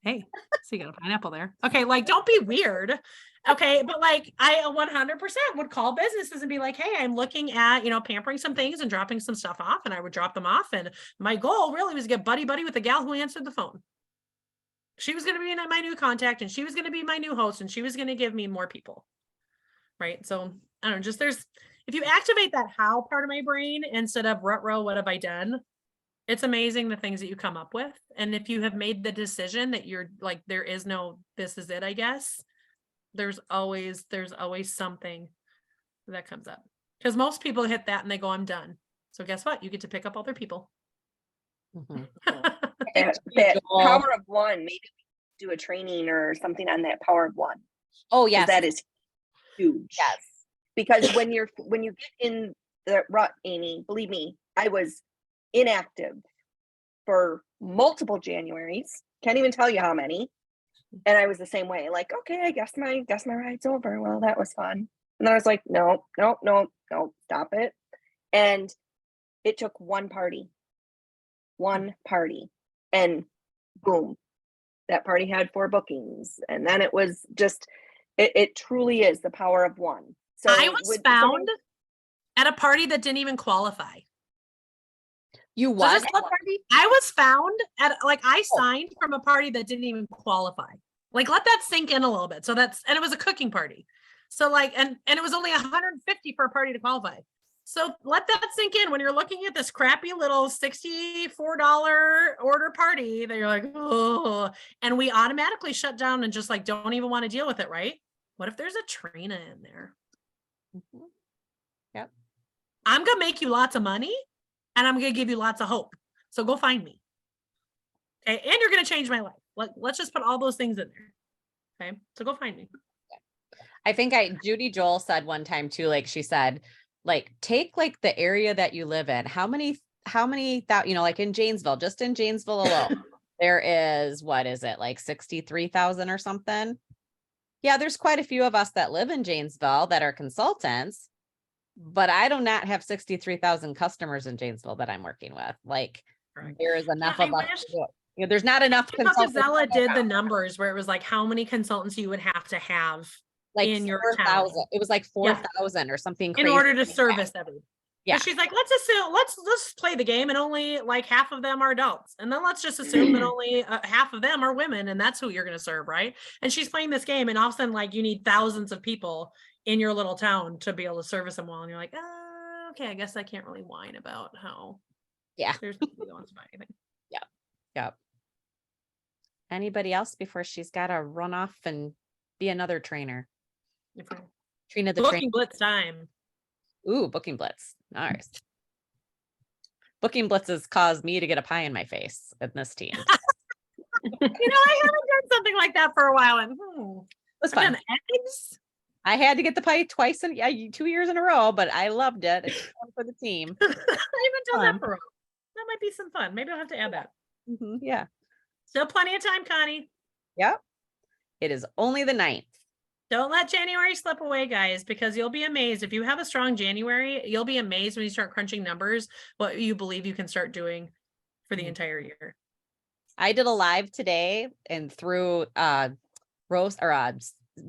hey, so you got a pineapple there. Okay. Like, don't be weird. Okay. But like, I 100% would call businesses and be like, hey, I'm looking at, pampering some things and dropping some stuff off, and I would drop them off. And my goal really was to get buddy with the gal who answered the phone. She was going to be my new contact, and she was going to be my new host, and she was going to give me more people. Right. So I don't know, if you activate that how part of my brain instead of rut-row, what have I done? It's amazing the things that you come up with. And if you have made the decision that you're like, there is no, this is it, I guess, there's always something that comes up, because most people hit that and they go, I'm done. So guess what? You get to pick up other people. Mhm. That Joel. power of one, maybe we do a training or something on that power of one. Oh, 'Cause yes. that is huge. Yes. Because when you get in the rut, Amy, believe me, I was inactive for multiple Januaries. Can't even tell you how many. And I was the same way. Like, okay, I guess my ride's over. Well, that was fun. And then I was like, no, stop it. And it took one party, and boom, that party had 4 bookings. And then it was just, it truly is the power of one. So I was found at a party that didn't even qualify. You So what? just look, I was found at, like, I signed from a party that didn't even qualify. Like, let that sink in a little bit. So and it was a cooking party. So like, and it was only 150 for a party to qualify. So let that sink in when you're looking at this crappy little $64 order party that you're like, oh, and we automatically shut down and just like, don't even want to deal with it. Right? What if there's a Trina in there? Mhm. Yep. I'm going to make you lots of money and I'm going to give you lots of hope. So go find me. Okay. And you're going to change my life. Let's just put all those things in there. Okay. So go find me. I think Judy Joel said one time too, like she said, like, take like the area that you live in. How many that, like in Janesville, just in Janesville alone, there is, what is it? Like 63,000 or something. Yeah. There's quite a few of us that live in Janesville that are consultants, but I do not have 63,000 customers in Janesville that I'm working with. Like, Correct. there is enough Yeah, of I us wish- to do it. There's not enough consultants. Zella did the numbers where it was like how many consultants you would have to have Like in your 4,000. town It was like 4,000 or something in crazy. order to service everyone. Yeah. Yeah. She's like, let's assume, let's play the game and only like half of them are adults. And then let's just assume that only half of them are women and that's who you're going to serve. Right. And she's playing this game and all of a sudden, like, you need thousands of people in your little town to be able to service them well. And you're like, okay, I guess I can't really whine about how there's nobody who wants to buy anything. Yep. Anybody else before she's got to run off and be another trainer? Trina the Booking trainer. blitz time. Ooh, booking blitz. Nice. Booking blitzes caused me to get a pie in my face in this team. I haven't done something like that for a while. And It was I've fun. done eggs. I had to get the pie twice in 2 years in a row, but I loved it. It's fun for the team. I haven't done Fun. that for a while. That might be some fun. Maybe I'll have to add that. Yeah. Still plenty of time, Connie. Yep. It is only the 9th. Don't let January slip away, guys, because you'll be amazed. If you have a strong January, you'll be amazed when you start crunching numbers, what you believe you can start doing for the entire year. I did a live today and threw roast or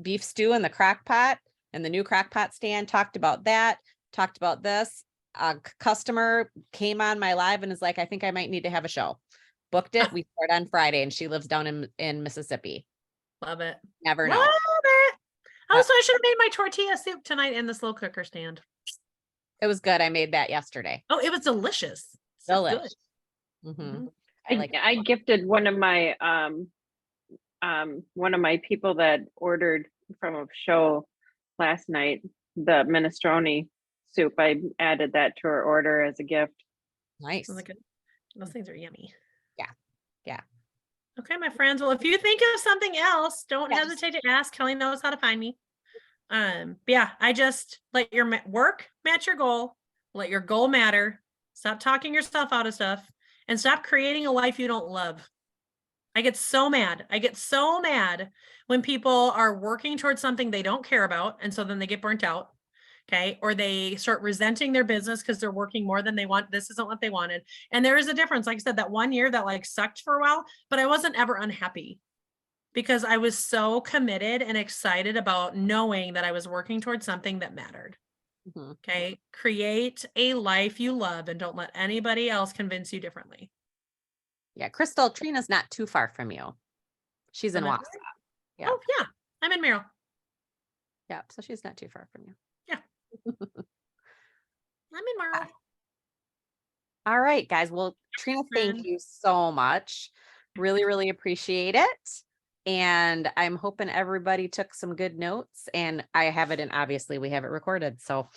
beef stew in the crock pot and the new crock pot stand, talked about that, talked about this. A customer came on my live and is like, I think I might need to have a show. Booked it. We start on Friday and she lives down in Mississippi. Love it. Never know. Love it. Oh, so I should have made my tortilla soup tonight in the slow cooker stand. It was good. I made that yesterday. Oh, it was delicious. So Delicious. good. Mhm. I gifted one of my people that ordered from a show last night the minestrone soup. I added that to her order as a gift. Nice. Sounds like good. Those things are yummy. Yeah. Okay, my friends. Well, if you think of something else, don't Yes. hesitate to ask. Kelly knows how to find me. Yeah, I just let your work match your goal. Let your goal matter. Stop talking yourself out of stuff and stop creating a life you don't love. I get so mad. When people are working towards something they don't care about. And so then they get burnt out. Okay. Or they start resenting their business because they're working more than they want. This isn't what they wanted. And there is a difference. Like I said, that 1 year that like sucked for a while, but I wasn't ever unhappy because I was so committed and excited about knowing that I was working towards something that mattered. Mhm. Okay. Create a life you love and don't let anybody else convince you differently. Yeah. Crystal, Trina's not too far from you. She's in Am I Wausau. right? Yeah. Oh yeah. I'm in Merrill. Yeah. So she's not too far from you. I'm in Merrill. All right, guys. Well, Trina, thank friend. you so much. Really, really appreciate it. And I'm hoping everybody took some good notes and I have it, and obviously we have it recorded. So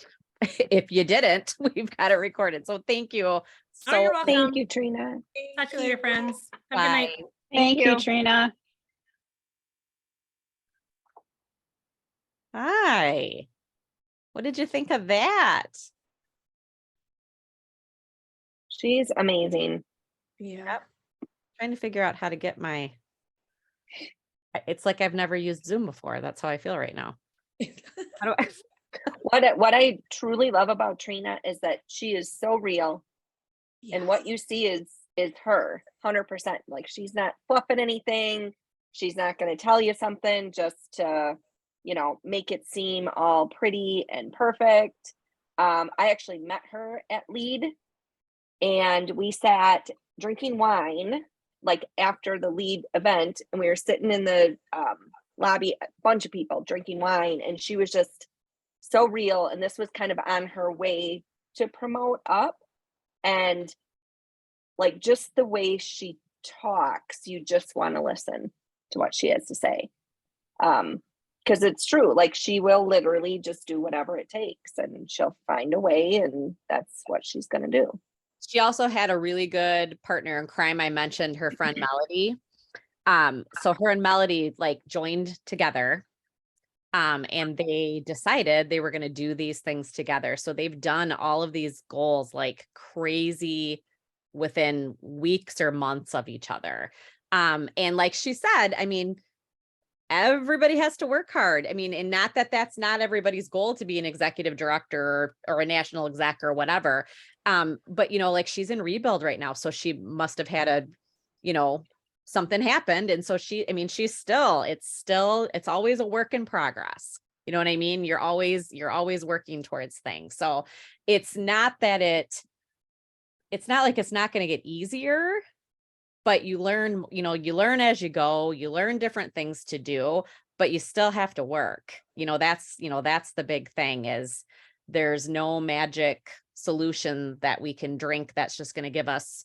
if you didn't, we've got it recorded. So thank you. Oh, So you're welcome. Thank you, Trina. Talk to you later, friends. Have a good night. Bye. Thank you, Trina. hi. What did you think of that? She's amazing. Yeah. Trying to figure out how to get it's like I've never used Zoom before. That's how I feel right now. How do I What I truly love about Trina is that she is so real, and what you see is her 100%. Like, she's not fluffing anything. She's not going to tell you something just to, make it seem all pretty and perfect. I actually met her at Lead, and we sat drinking wine like after the Lead event, and we were sitting in the lobby, a bunch of people drinking wine, and she was just so real. And this was kind of on her way to promote up, and like just the way she talks, you just want to listen to what she has to say. Because it's true, like she will literally just do whatever it takes, and she'll find a way, and that's what she's going to do. She also had a really good partner in crime. I mentioned her friend Melody. So her and Melody like joined together. And they decided they were going to do these things together. So they've done all of these goals like crazy within weeks or months of each other. And like she said, I mean, everybody has to work hard. I mean, and not that that's not everybody's goal to be an executive director or a national exec or whatever. But like she's in rebuild right now. So she must have had something happened. And so it's always a work in progress. You know what I mean? You're always working towards things. So it's not that it's not like it's not going to get easier, but you learn as you go, you learn different things to do, but you still have to work. That's the big thing is there's no magic solution that we can drink that's just going to give us,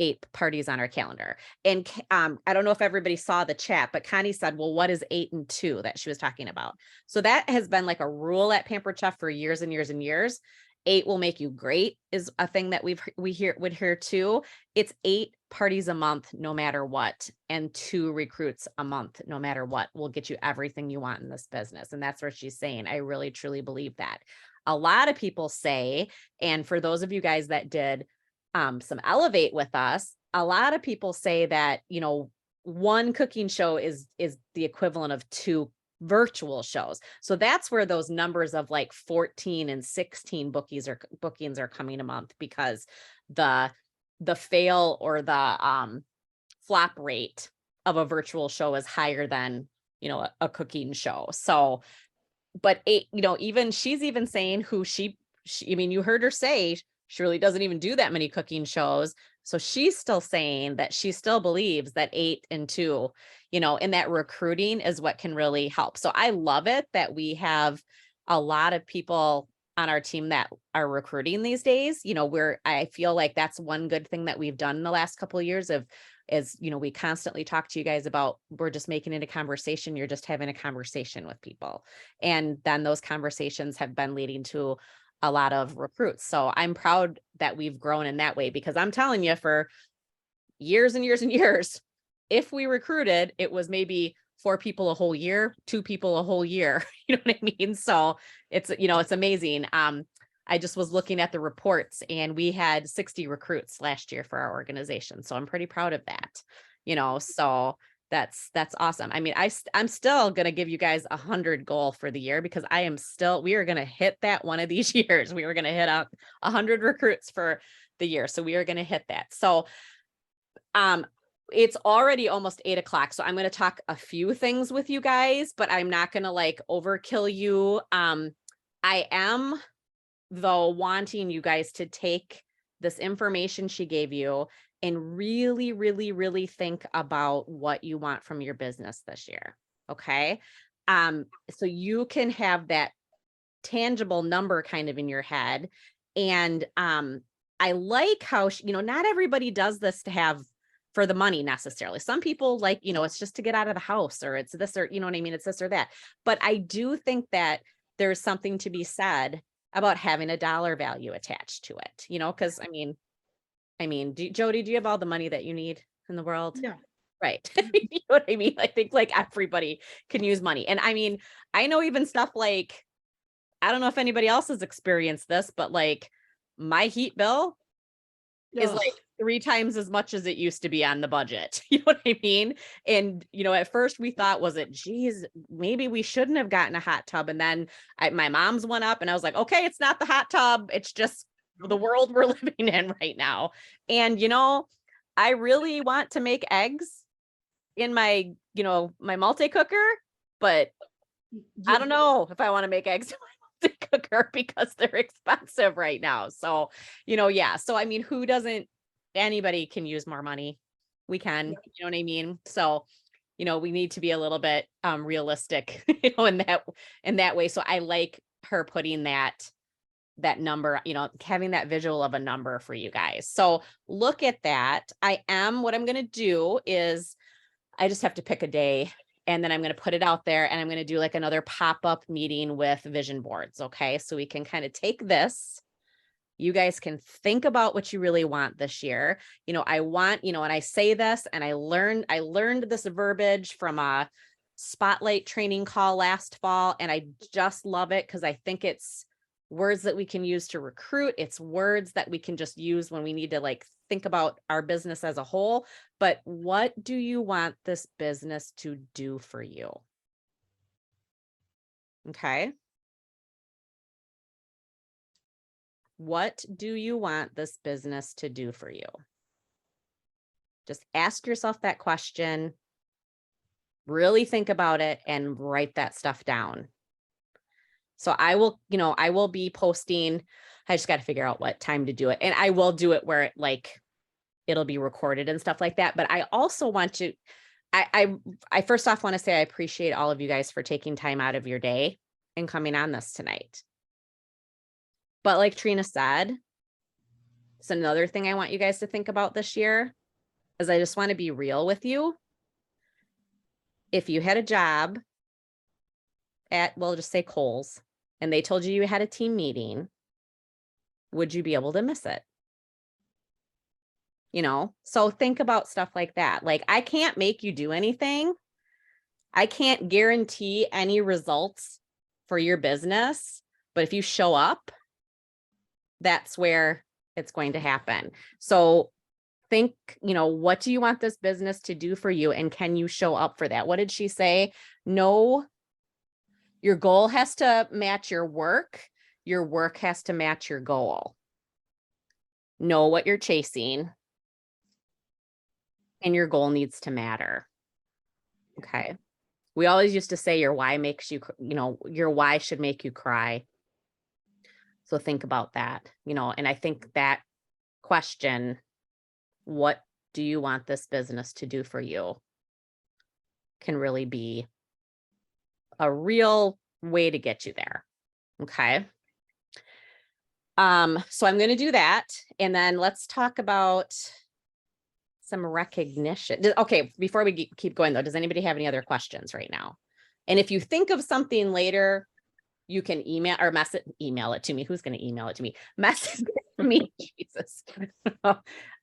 8 parties on our calendar. And I don't know if everybody saw the chat, but Connie said, well, what is 8 and 2 that she was talking about? So that has been like a rule at Pampered Chef for years and years and years. 8 will make you great is a thing that would hear too. It's 8 parties a month, no matter what. And 2 recruits a month, no matter what, will get you everything you want in this business. And that's what she's saying. I really, truly believe that. A lot of people say, and for those of you guys that did some Elevate with us, a lot of people say that, 1 cooking show is the equivalent of 2 virtual shows. So that's where those numbers of like 14 and 16 bookings are coming a month, because the fail or the flop rate of a virtual show is higher than, a cooking show. So, but she's even saying you heard her say she really doesn't even do that many cooking shows. So she's still saying that she still believes that 8 and 2, and that recruiting is what can really help. So I love it that we have a lot of people on our team that are recruiting these days. I feel like that's one good thing that we've done in the last couple of years we constantly talk to you guys about, we're just making it a conversation. You're just having a conversation with people. And then those conversations have been leading to a lot of recruits. So I'm proud that we've grown in that way, because I'm telling you, for years and years and years, if we recruited, it was maybe 4 people a whole year, 2 people a whole year. You know what I mean? So it's amazing. I just was looking at the reports, and we had 60 recruits last year for our organization. So I'm pretty proud of that, so that's awesome. I mean, I'm still going to give you guys 100 goal for the year, because we are going to hit that one of these years. We were going to hit 100 recruits for the year. So we are going to hit that. So, it's already almost 8 o'clock. So I'm going to talk a few things with you guys, but I'm not going to like overkill you. I am though wanting you guys to take this information she gave you and really, really, really think about what you want from your business this year. Okay. So you can have that tangible number kind of in your head. And I like how, not everybody does this to have for the money necessarily. Some people like, it's just to get out of the house, or it's this, or, you know what I mean? It's this or that. But I do think that there's something to be said about having a dollar value attached to it, because Jody, do you have all the money that you need in the world? No. Right. You know what I mean? I think like everybody can use money. And I know even stuff like, I don't know if anybody else has experienced this, but like my heat bill is like 3 times as much as it used to be on the budget. You know what I mean? And, at first we thought, geez, maybe we shouldn't have gotten a hot tub. And then my mom's went up and I was like, okay, it's not the hot tub. It's just the world we're living in right now. And, I really want to make eggs in my, my multi-cooker, but I don't know if I want to make eggs in my multi-cooker because they're expensive right now. So, yeah. So, anybody can use more money. We can, you know what I mean? So, we need to be a little bit realistic, in that way. So I like her putting that number, having that visual of a number for you guys. So look at that. What I'm going to do is I just have to pick a day and then I'm going to put it out there and I'm going to do like another pop-up meeting with vision boards. Okay. So we can kind of take this. You guys can think about what you really want this year. I want, and I say this and I learned this verbiage from a spotlight training call last fall. And I just love it because I think it's words that we can use to recruit. It's words that we can just use when we need to like think about our business as a whole. But what do you want this business to do for you? Okay. What do you want this business to do for you? Just ask yourself that question, really think about it and write that stuff down. So I will be posting, I just got to figure out what time to do it. And I will do it where it'll be recorded and stuff like that. But I also want to, I first off want to say I appreciate all of you guys for taking time out of your day and coming on this tonight. But like Trina said, it's another thing I want you guys to think about this year is I just want to be real with you. If you had a job at, we'll just say Kohl's, and they told you had a team meeting, would you be able to miss it? So think about stuff like that. Like, I can't make you do anything. I can't guarantee any results for your business, but if you show up, that's where it's going to happen. So think, what do you want this business to do for you? And can you show up for that? What did she say? No. Your goal has to match your work. Your work has to match your goal. Know what you're chasing. And your goal needs to matter. Okay. We always used to say your why makes you, your why should make you cry. So think about that, and I think that question, what do you want this business to do for you, can really be a real way to get you there. Okay. So I'm going to do that. And then let's talk about some recognition. Okay. Before we keep going though, does anybody have any other questions right now? And if you think of something later, you can email it to me. Who's going to email it to me? Message me. Jesus.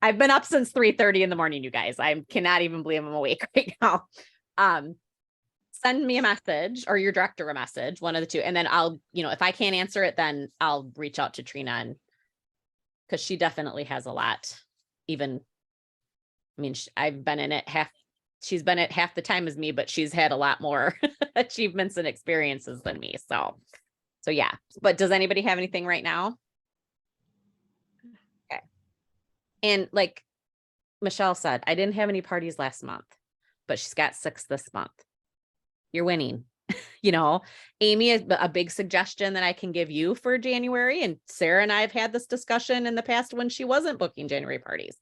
I've been up since 3:30 in the morning, you guys. I cannot even believe I'm awake right now. Send me a message or your director a message, one of the two. And then I'll, if I can't answer it, then I'll reach out to Trina, and because she definitely has a lot. I've been in it she's been at half the time as me, but she's had a lot more achievements and experiences than me. So yeah, but does anybody have anything right now? Okay. And like Michelle said, I didn't have any parties last month, but she's got 6 this month. You're winning. Amy, a big suggestion that I can give you for January, and Sarah and I have had this discussion in the past when she wasn't booking January parties.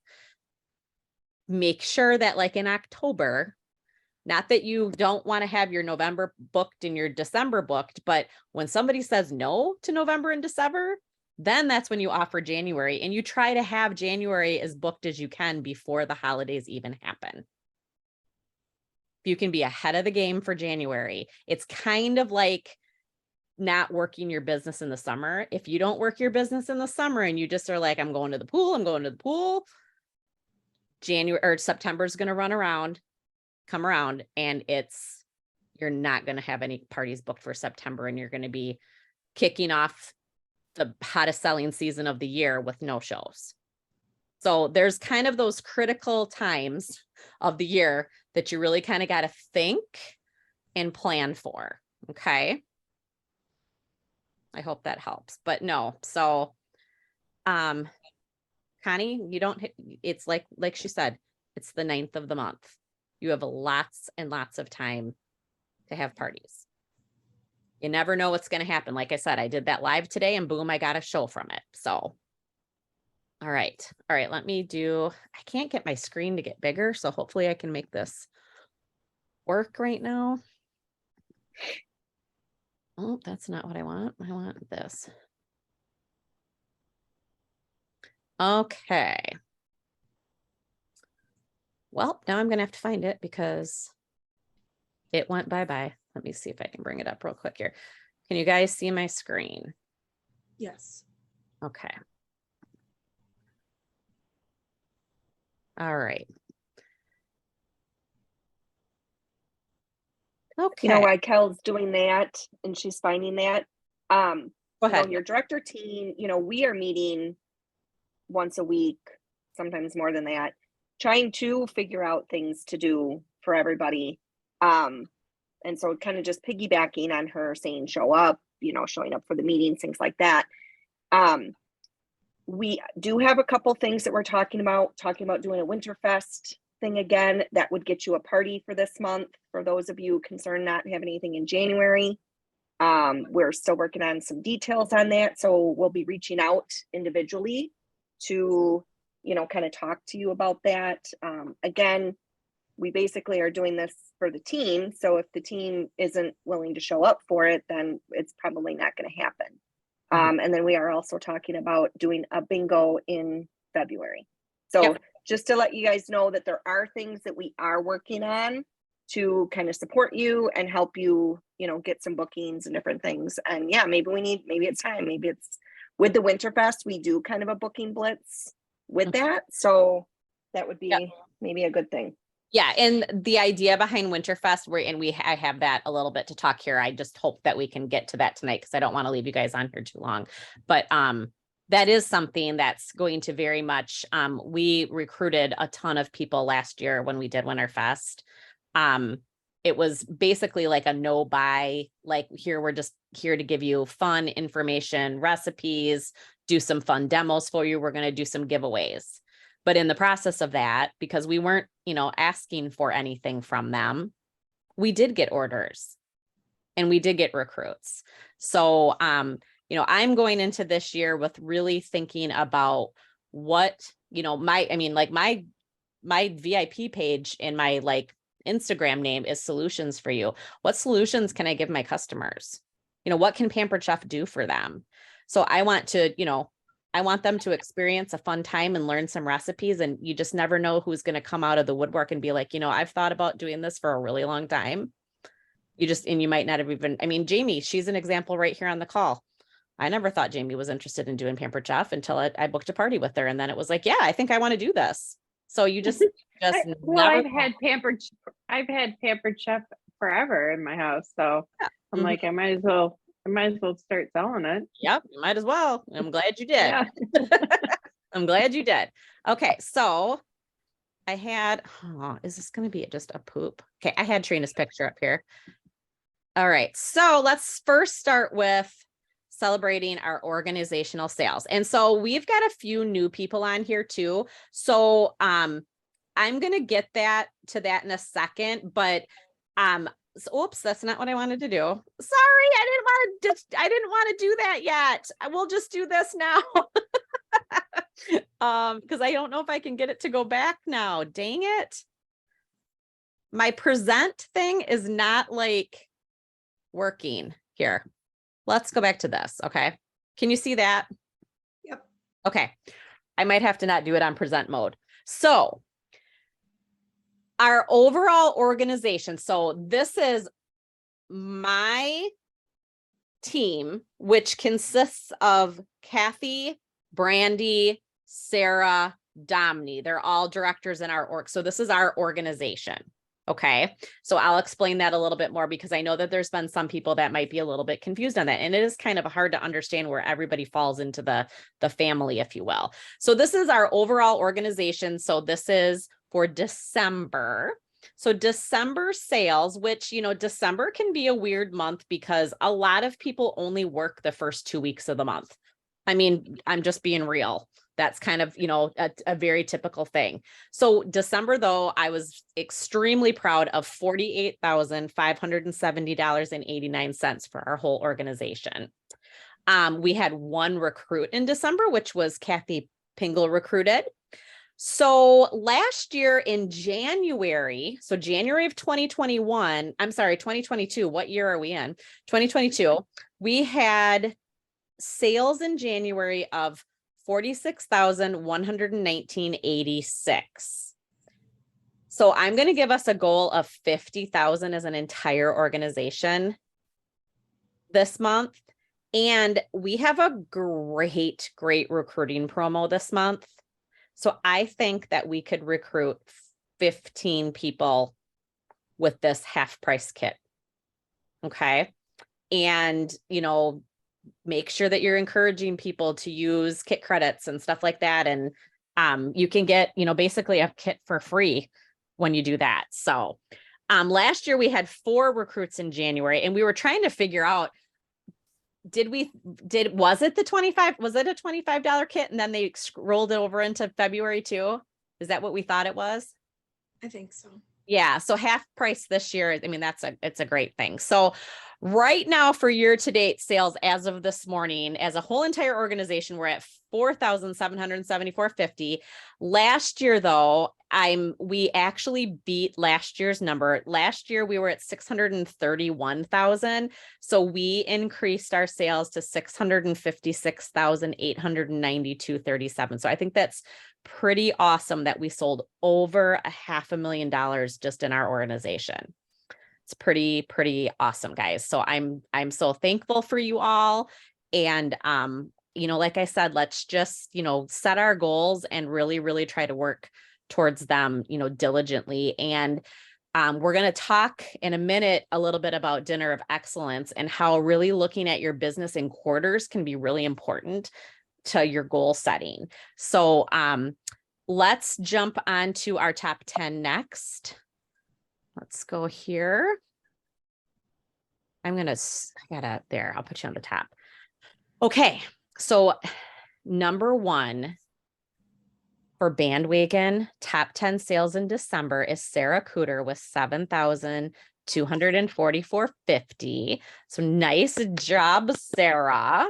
Make sure that like in October, not that you don't want to have your November booked and your December booked, but when somebody says no to November and December, then that's when you offer January, and you try to have January as booked as you can before the holidays even happen. If you can be ahead of the game for January, it's kind of like not working your business in the summer. If you don't work your business in the summer and you just are like, I'm going to the pool, January or September is going to come around, and you're not going to have any parties booked for September, and you're going to be kicking off the hottest selling season of the year with no shows. So there's kind of those critical times of the year that you really kind of got to think and plan for. Okay. I hope that helps, but no. So, Connie, you don't, it's like she said, it's the 9th of the month. You have lots and lots of time to have parties. You never know what's going to happen. Like I said, I did that live today and boom, I got a show from it. So, all right. Let me I can't get my screen to get bigger. So hopefully I can make this work right now. Oh, that's not what I want. I want this. Okay. Well, now I'm going to have to find it because it went bye-bye. Let me see if I can bring it up real quick here. Can you guys see my screen? Yes. Okay. All right. Okay. You know why Kel's doing that and she's finding that? Go ahead. Your director team, we are meeting once a week, sometimes more than that, trying to figure out things to do for everybody. And so kind of just piggybacking on her saying, show up, showing up for the meetings, things like that. We do have a couple things that we're talking about doing a Winterfest thing again. That would get you a party for this month. For those of you concerned not having anything in January, we're still working on some details on that. So we'll be reaching out individually to, kind of talk to you about that. Again, we basically are doing this for the team. So if the team isn't willing to show up for it, then it's probably not going to happen. And then we are also talking about doing a bingo in February. So just to let you guys know that there are things that we are working on to kind of support you and help you, get some bookings and different things. And yeah, maybe it's time. Maybe it's with the Winterfest, we do kind of a booking blitz with that. So that would be maybe a good thing. Yeah. And the idea behind Winterfest, I have that a little bit to talk here. I just hope that we can get to that tonight because I don't want to leave you guys on here too long. But that is something that's going to very much, we recruited a ton of people last year when we did Winterfest. It was basically like a no buy, like we're just here to give you fun information, recipes, do some fun demos for you. We're going to do some giveaways. But in the process of that, because we weren't, asking for anything from them, we did get orders and we did get recruits. So, I'm going into this year with really thinking about what, my VIP page in my Instagram name is Solutions for You. What solutions can I give my customers? What can Pampered Chef do for them? So I want them to experience a fun time and learn some recipes. And you just never know who's going to come out of the woodwork and be like, I've thought about doing this for a really long time. You might not have even, Jamie, she's an example right here on the call. I never thought Jamie was interested in doing Pampered Chef until I booked a party with her. And then it was like, yeah, I think I want to do this. So you just I've had Pampered Chef forever in my house. So I'm like, I might as well start selling it. Yep, you might as well. I'm glad you did. Yeah. I'm glad you did. Okay, so I had, is this going to be just a poop? Okay, I had Trina's picture up here. All right, so let's first start with celebrating our organizational sales. And so we've got a few new people on here too. So I'm going to get to that in a second, but oops, that's not what I wanted to do. Sorry, I didn't want to do that yet. I will just do this now. Because I don't know if I can get it to go back now. Dang it. My present thing is not working here. Let's go back to this. Okay. Can you see that? Yep. Okay. I might have to not do it on present mode. So our overall organization. So this is my team, which consists of Kathy, Brandy, Sarah, Domney. They're all directors in our org. So this is our organization. Okay. So I'll explain that a little bit more because I know that there's been some people that might be a little bit confused on that. And it is kind of hard to understand where everybody falls into the family, if you will. So this is our overall organization. So this is for December. So December sales, which, December can be a weird month because a lot of people only work the first 2 weeks of the month. I mean, I'm just being real. That's kind of, a very typical thing. So December, though, I was extremely proud of $48,570.89 for our whole organization. We had one recruit in December, which was Kathy Pingle recruited. So last year in January, so January of 2022, what year are we in? 2022, we had sales in January of $46,119.86. So I'm going to give us a goal of 50,000 as an entire organization this month. And we have a great recruiting promo this month. So I think that we could recruit 15 people with this half price kit. Okay. And, make sure that you're encouraging people to use kit credits and stuff like that. And you can get, basically a kit for free when you do that. So last year we had 4 recruits in January and we were trying to figure out, was it a $25 kit and then they rolled it over into February too? Is that what we thought it was? I think so. Yeah. So half price this year. I mean, it's a great thing. So right now for year to date sales as of this morning, as a whole entire organization, we're at $4,774.50. Last year though, we actually beat last year's number. Last year we were at 631,000. So we increased our sales to 656,892.37. So I think that's pretty awesome that we sold over $500,000 just in our organization. It's pretty awesome, guys. So I'm so thankful for you all. And, like I said, let's just, set our goals and really try to work towards them, diligently. And we're going to talk in a minute a little bit about Dinner of Excellence and how really looking at your business in quarters can be really important to your goal setting. So let's jump on to our top 10 next. Let's go here. I'll put you on the top. Okay. So number 1 for Bandwagon, top 10 sales in December is Sarah Cooter with $7,244.50. So nice job, Sarah.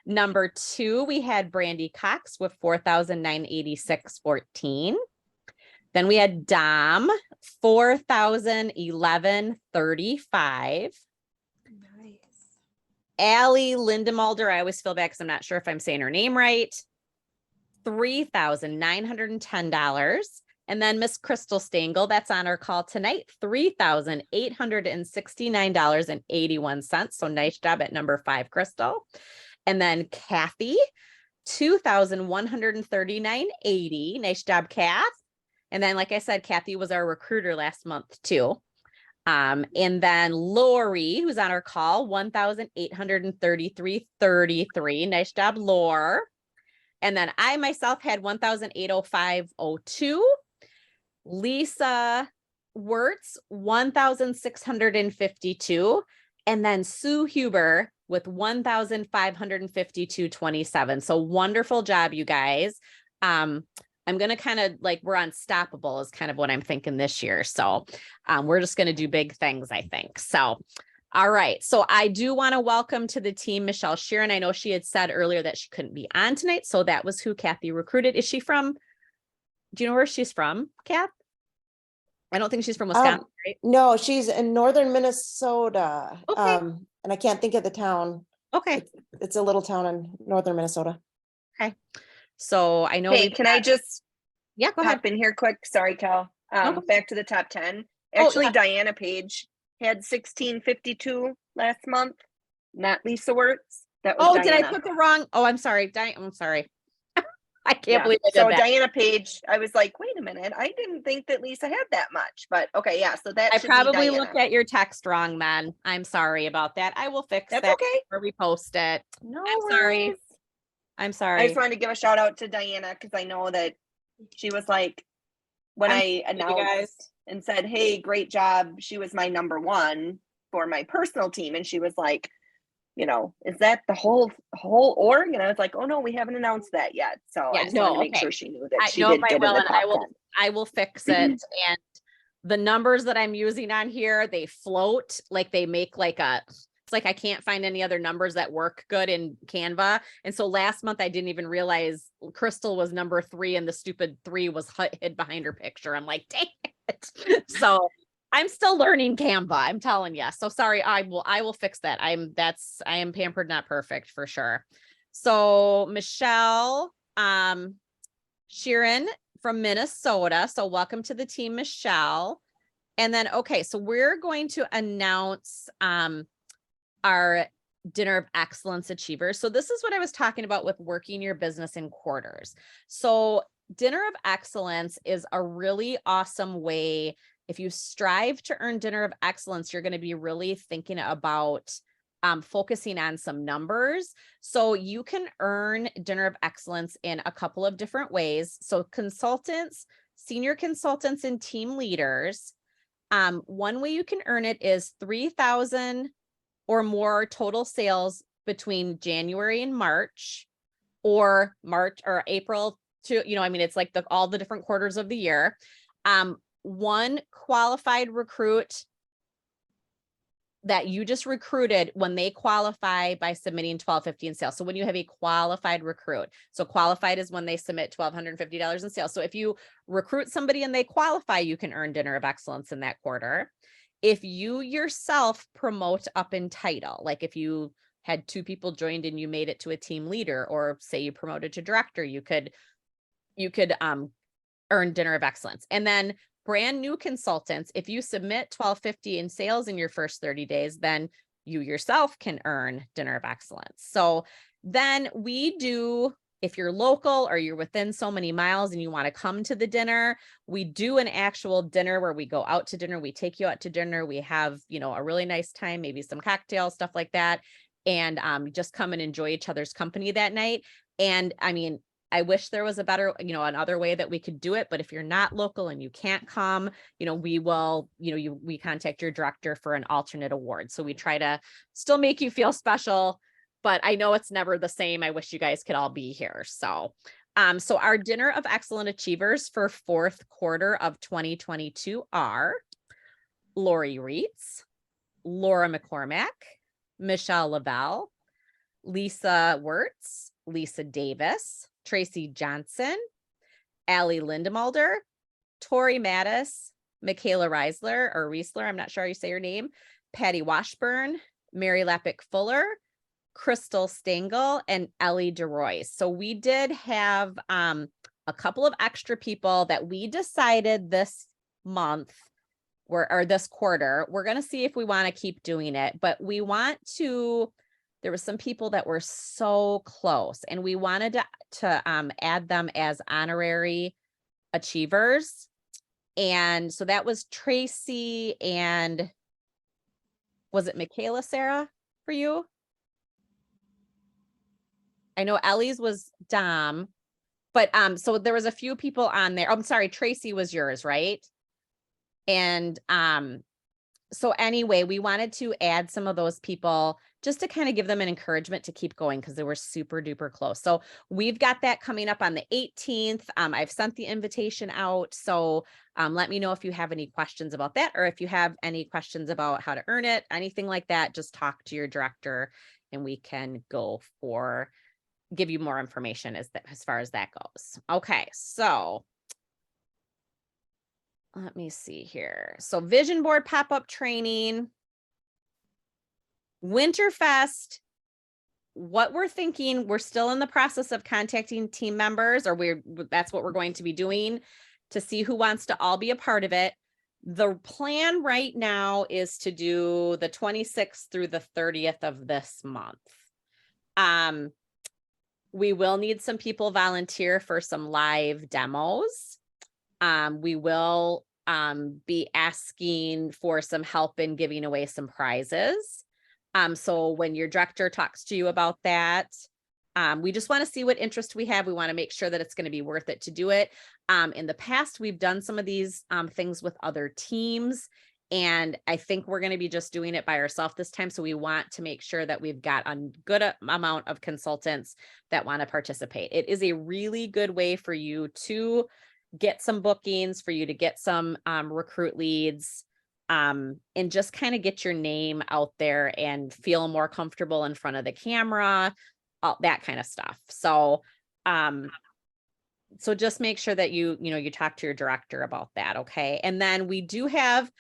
Number 2, we had Brandy Cox with $4,986.14. Then we had Dom, $4,011.35. Nice. Allie Lindemalder, I always feel bad because I'm not sure if I'm saying her name right. $3,910. And then Miss Crystal Stengel, that's on our call tonight, $3,869.81. So nice job at number 5, Crystal. And then Kathy, $2,139.80. Nice job, Kath. And then, like I said, Kathy was our recruiter last month too. And then Lori, who's on our call, $1,833.33. Nice job, Lore. And then I myself had $1,805.02. Lisa Wirtz, $1,652. And then Sue Huber with $1,552.27. So wonderful job, you guys. I'm going to kind of we're unstoppable is kind of what I'm thinking this year. So we're just going to do big things, I think. So, all right. So I do want to welcome to the team, Michelle Sheeran. I know she had said earlier that she couldn't be on tonight. So that was who Kathy recruited. Is she from, do you know where she's from, Kath? I don't think she's from Wisconsin, right? No, she's in northern Minnesota. Okay. And I can't think of the town. Okay. It's a little town in northern Minnesota. Okay. So I know. Hey, can I just go ahead. pop in here quick? Sorry, Cal. Okay. Back to the top 10. Oh, Actually, yeah. Diana Page had 1652 last month. not Lisa Wertz. That was Oh, Diana. did I put the wrong? Oh, I'm sorry. I'm sorry. I can't Yeah. believe I did So that. Diana Page, I was like, wait a minute, I didn't think that Lisa had that much, but okay, yeah. So that I should probably be Diana. looked at your text wrong then. I'm sorry about that. I will fix That's that okay. or repost it. No I'm sorry. worries. I'm I sorry. just wanted to give a shout out to Diana because I know that she was like, when I'm I sorry, you guys. announced and said, hey, great job, she was my number one for my personal team. And she was like, you know, is that the whole org? And I was like, oh no, we haven't announced that yet. So I Yeah, just wanted no, to make okay. sure she knew that I she know did I get in will, the and top I will fix it. And the numbers that I'm using on here, they float, like they make like it's like I can't find any other numbers that work good in Canva. And so last month I didn't even realize Crystal was number 3 and the stupid 3 was hid behind her picture. I'm like, dang it. So I'm still learning Canva, I'm telling you. So sorry, I will fix that. I am pampered, not perfect for sure. So Michelle, Sheeran from Minnesota. So welcome to the team, Michelle. And then, okay, so we're going to announce our Dinner of Excellence Achievers. So this is what I was talking about with working your business in quarters. So Dinner of Excellence is a really awesome way. If you strive to earn Dinner of Excellence, you're going to be really thinking about focusing on some numbers. So you can earn Dinner of Excellence in a couple of different ways. So consultants, senior consultants, and team leaders. One way you can earn it is 3,000 or more total sales between January and March or April to, I mean, it's like all the different quarters of the year. One qualified recruit that you just recruited when they qualify by submitting $1,250 in sales. So when you have a qualified recruit, so qualified is when they submit $1,250 in sales. So if you recruit somebody and they qualify, you can earn Dinner of Excellence in that quarter. If you yourself promote up in title, like if you had 2 people joined and you made it to a team leader, or say you promoted to director, you could earn Dinner of Excellence. And then brand new consultants, if you submit $1,250 in sales in your first 30 days, then you yourself can earn Dinner of Excellence. So then we do, if you're local or you're within so many miles and you want to come to the dinner, we do an actual dinner where we go out to dinner. We take you out to dinner. We have, a really nice time, maybe some cocktails, stuff like that. And just come and enjoy each other's company that night. And I mean, I wish there was a better, another way that we could do it. But if you're not local and you can't come, we will, we contact your director for an alternate award. So we try to still make you feel special, but I know it's never the same. I wish you guys could all be here. So, so our Dinner of Excellent Achievers for 4th quarter of 2022 are Lori Reitz, Laura McCormack, Michelle Lavelle, Lisa Wertz, Lisa Davis, Tracy Johnson, Allie Lindemalder, Tori Mattis, Michaela Riesler, I'm not sure how you say your name, Patty Washburn, Mary Lappick Fuller, Crystal Stengel, and Ellie DeRoy. So we did have a couple of extra people that we decided this month or this quarter, we're going to see if we want to keep doing it, but we want to, there were some people that were so close and we wanted to add them as honorary achievers. And so that was Tracy and was it Michaela, Sarah, for you? I know Ellie's was Dom, but so there was a few people on there. I'm sorry, Tracy was yours, right? And so anyway, we wanted to add some of those people just to kind of give them an encouragement to keep going because they were super duper close. So we've got that coming up on the 18th. I've sent the invitation out. So let me know if you have any questions about that, or if you have any questions about how to earn it, anything like that, just talk to your director and we can give you more information as far as that goes. Okay, so let me see here. So vision board pop-up training, Winterfest, what we're thinking, we're still in the process of contacting team members, or that's what we're going to be doing to see who wants to all be a part of it. The plan right now is to do the 26th through the 30th of this month. We will need some people volunteer for some live demos. We will be asking for some help in giving away some prizes. So when your director talks to you about that, we just want to see what interest we have. We want to make sure that it's going to be worth it to do it. In the past, we've done some of these things with other teams, and I think we're going to be just doing it by ourselves this time. So we want to make sure that we've got a good amount of consultants that want to participate. It is a really good way for you to get some bookings, for you to get some recruit leads, and just kind of get your name out there and feel more comfortable in front of the camera, all that kind of stuff. So, so just make sure that you talk to your director about that. Okay. And then we do have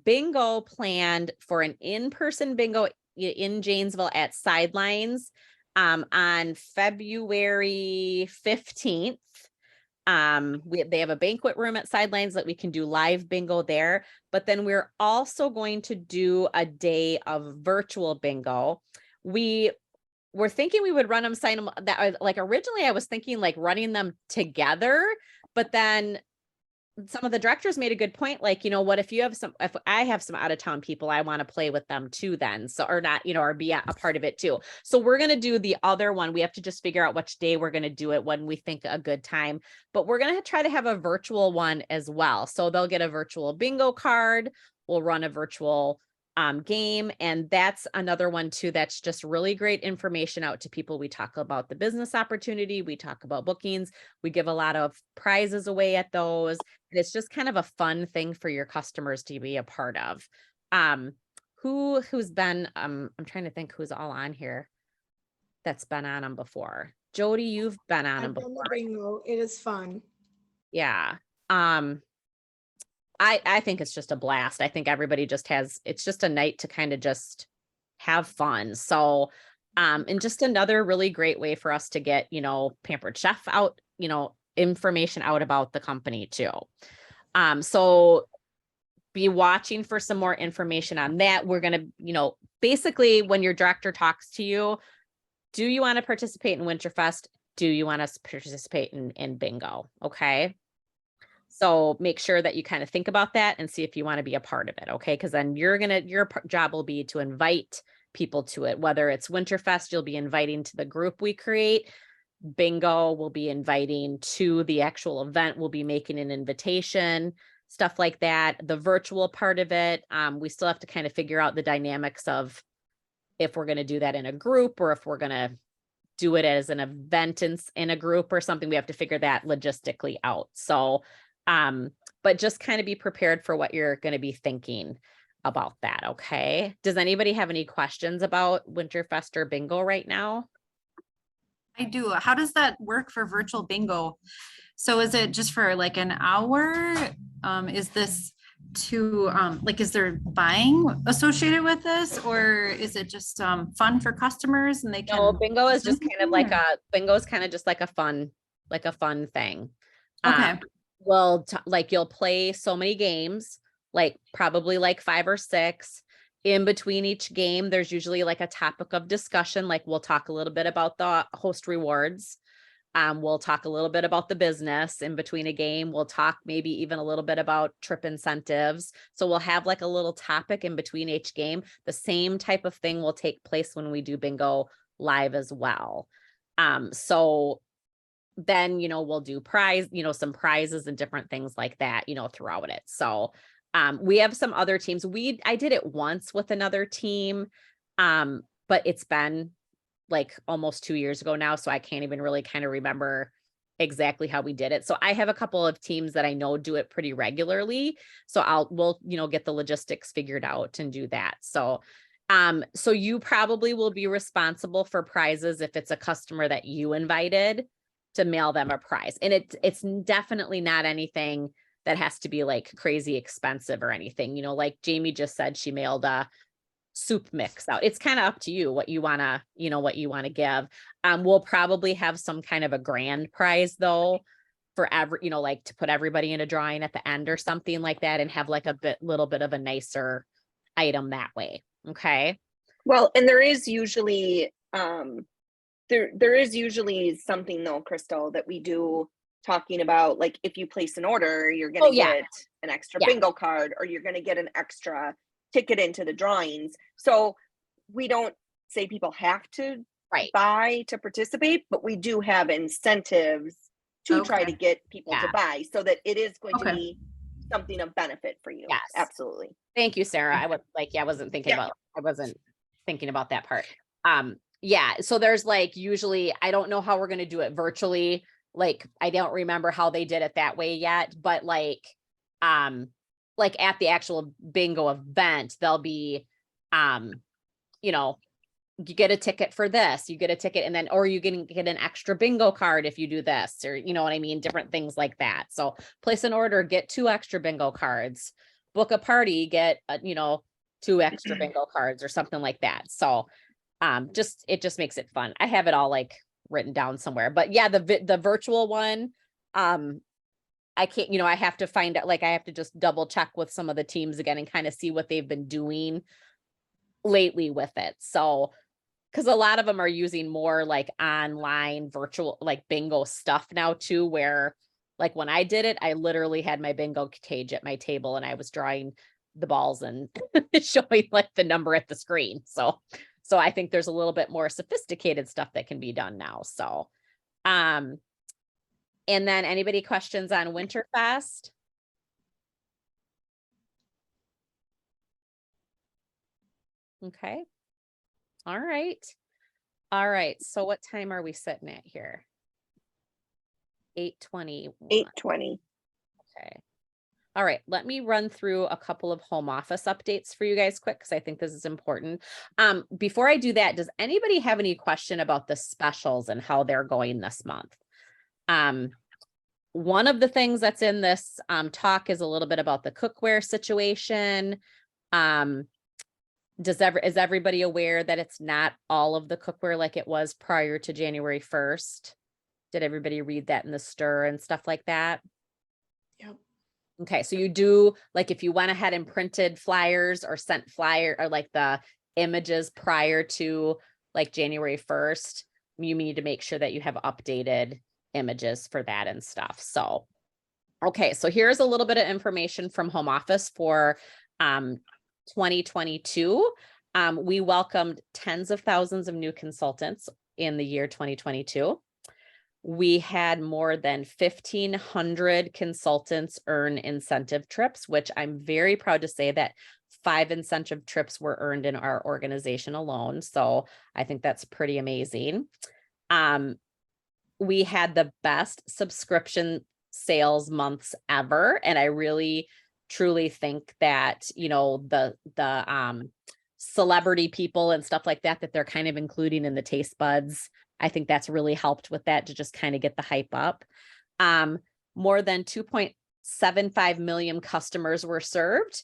bingo planned for an in-person bingo in Janesville at Sidelines on February 15th. They have a banquet room at Sidelines that we can do live bingo there, but then we're also going to do a day of virtual bingo. We're thinking we would run them, sign them that, like, originally I was thinking like running them together, but then some of the directors made a good point. Like, what if if I have some out of town people, I want to play with them too then. So, or not, or be a part of it too. So we're going to do the other one. We have to just figure out which day we're going to do it, when we think a good time, but we're going to try to have a virtual one as well. So they'll get a virtual bingo card. We'll run a virtual game. And that's another one too. That's just really great information out to people. We talk about the business opportunity. We talk about bookings. We give a lot of prizes away at those. And it's just kind of a fun thing for your customers to be a part of. Who's been, I'm trying to think who's all on here that's been on them before. Jody, you've been on them I've done before. the bingo. It is fun. Yeah. I think it's just a blast. I think everybody it's just a night to kind of just have fun. So, and just another really great way for us to get, Pampered Chef out, information out about the company too. So be watching for some more information on that. We're going to, basically when your director talks to you, do you want to participate in Winterfest? Do you want to participate in bingo? Okay. So make sure that you kind of think about that and see if you want to be a part of it. Okay. Cause then your job will be to invite people to it. Whether it's Winterfest, you'll be inviting to the group we create. Bingo will be inviting to the actual event. We'll be making an invitation, stuff like that. The virtual part of it, we still have to kind of figure out the dynamics of if we're going to do that in a group or if we're going to do it as an event in a group or something. We have to figure that logistically out. So, but just kind of be prepared for what you're going to be thinking about that. Okay. Does anybody have any questions about Winterfest or bingo right now? I do. How does that work for virtual bingo? So is it just for like an hour? Is this to is there buying associated with this, or is it just fun for customers and they can? No, bingo is just kind of like bingo is kind of just like a fun thing. Okay. Well, you'll play so many games, like probably like 5 or 6. In between each game, there's usually like a topic of discussion. Like we'll talk a little bit about the host rewards. We'll talk a little bit about the business in between a game. We'll talk maybe even a little bit about trip incentives. So we'll have like a little topic in between each game. The same type of thing will take place when we do bingo live as well. So then, we'll do some prizes and different things like that, throughout it. So, we have some other teams. I did it once with another team, but it's been like almost 2 years ago now. So I can't even really kind of remember exactly how we did it. So I have a couple of teams that I know do it pretty regularly. So we'll get the logistics figured out and do that. So, so you probably will be responsible for prizes if it's a customer that you invited to mail them a prize. And it's definitely not anything that has to be like crazy expensive or anything, like Jamie just said, she mailed a soup mix out. It's kind of up to you what you want to, give. We'll probably have some kind of a grand prize though. for every, you know, like to put everybody in a drawing at the end or something like that and have like a little bit of a nicer item that way. Okay. Well, and there is usually there is usually something though, Crystal, that we do talking about, like if you place an order, you're gonna yeah. get an extra Yeah. bingo card, or you're gonna get an extra ticket into the drawings. So we don't say people have to Right. buy to participate, but we do have incentives to try to Okay. get people to Yeah. buy, so that it is going to Okay. be something of benefit for you. Yes. Absolutely. Thank you, Sarah. I wasn't thinking Yeah. about that part. Yeah, so there's like, usually, I don't know how we're going to do it virtually. Like, I don't remember how they did it that way yet, but like at the actual bingo event, there'll be, you know, you get a ticket for this, you get a ticket, and then, or you can get an extra bingo card if you do this, or you know what I mean? Different things like that. So place an order, get 2 extra bingo cards, book a party, get, 2 extra bingo cards or something like that. So it just makes it fun. I have it all like written down somewhere, but yeah, the virtual one, I can't, I have to find out, like, I have to just double check with some of the teams again and kind of see what they've been doing lately with it. So, because a lot of them are using more like online virtual, like bingo stuff now too, where like when I did it, I literally had my bingo cage at my table and I was drawing the balls and showing like the number at the screen. So I think there's a little bit more sophisticated stuff that can be done now. So, and then anybody questions on Winterfest? Okay. All right. All right. So what time are we sitting at here? 8:20. 8:20. Okay. All right. Let me run through a couple of home office updates for you guys quick, because I think this is important. Before I do that, does anybody have any question about the specials and how they're going this month? One of the things that's in this talk is a little bit about the cookware situation. Is everybody aware that it's not all of the cookware like it was prior to January 1st? Did everybody read that in the stir and stuff like that? Yep. Okay, so you do, like, if you went ahead and printed flyers or sent flyer or like the images prior to like January 1st, you need to make sure that you have updated images for that and stuff. So, okay, so here's a little bit of information from home office for 2022. We welcomed tens of thousands of new consultants in the year 2022. We had more than 1,500 consultants earn incentive trips, which I'm very proud to say that 5 incentive trips were earned in our organization alone. So I think that's pretty amazing. We had the best subscription sales months ever. And I really, truly think that, the celebrity people and stuff like that they're kind of including in the taste buds, I think that's really helped with that to just kind of get the hype up. More than 2.75 million customers were served.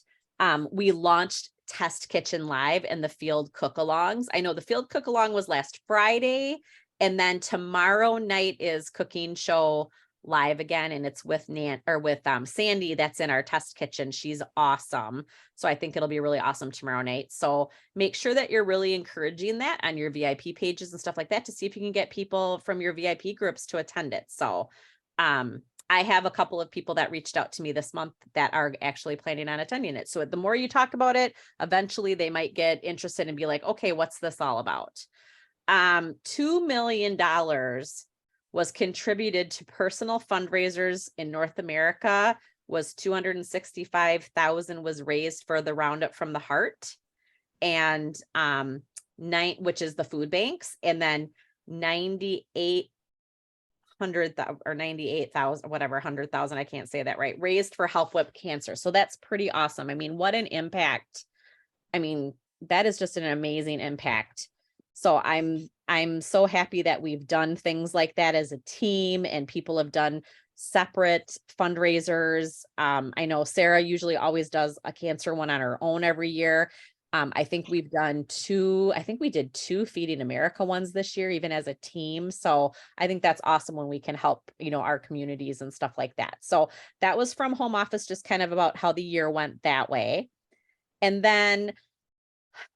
We launched Test Kitchen Live and the Field Cook-alongs. I know the Field Cook-along was last Friday, and then tomorrow night is Cooking Show Live again, and it's with Sandy that's in our test kitchen. She's awesome. So I think it'll be really awesome tomorrow night. So make sure that you're really encouraging that on your VIP pages and stuff like that to see if you can get people from your VIP groups to attend it. So I have a couple of people that reached out to me this month that are actually planning on attending it. So the more you talk about it, eventually they might get interested and be like, okay, what's this all about? $2 million was contributed to personal fundraisers in North America, was 265,000 was raised for the Roundup from the Heart, and which is the food banks, and then 98,000, whatever, 100,000, I can't say that right, raised for Help With Cancer. So that's pretty awesome. I mean, what an impact. I mean, that is just an amazing impact. So I'm so happy that we've done things like that as a team, and people have done separate fundraisers. I know Sarah usually always does a cancer one on her own every year. I think we did 2 Feeding America ones this year, even as a team. So I think that's awesome when we can help, our communities and stuff like that. So that was from home office, just kind of about how the year went that way. And then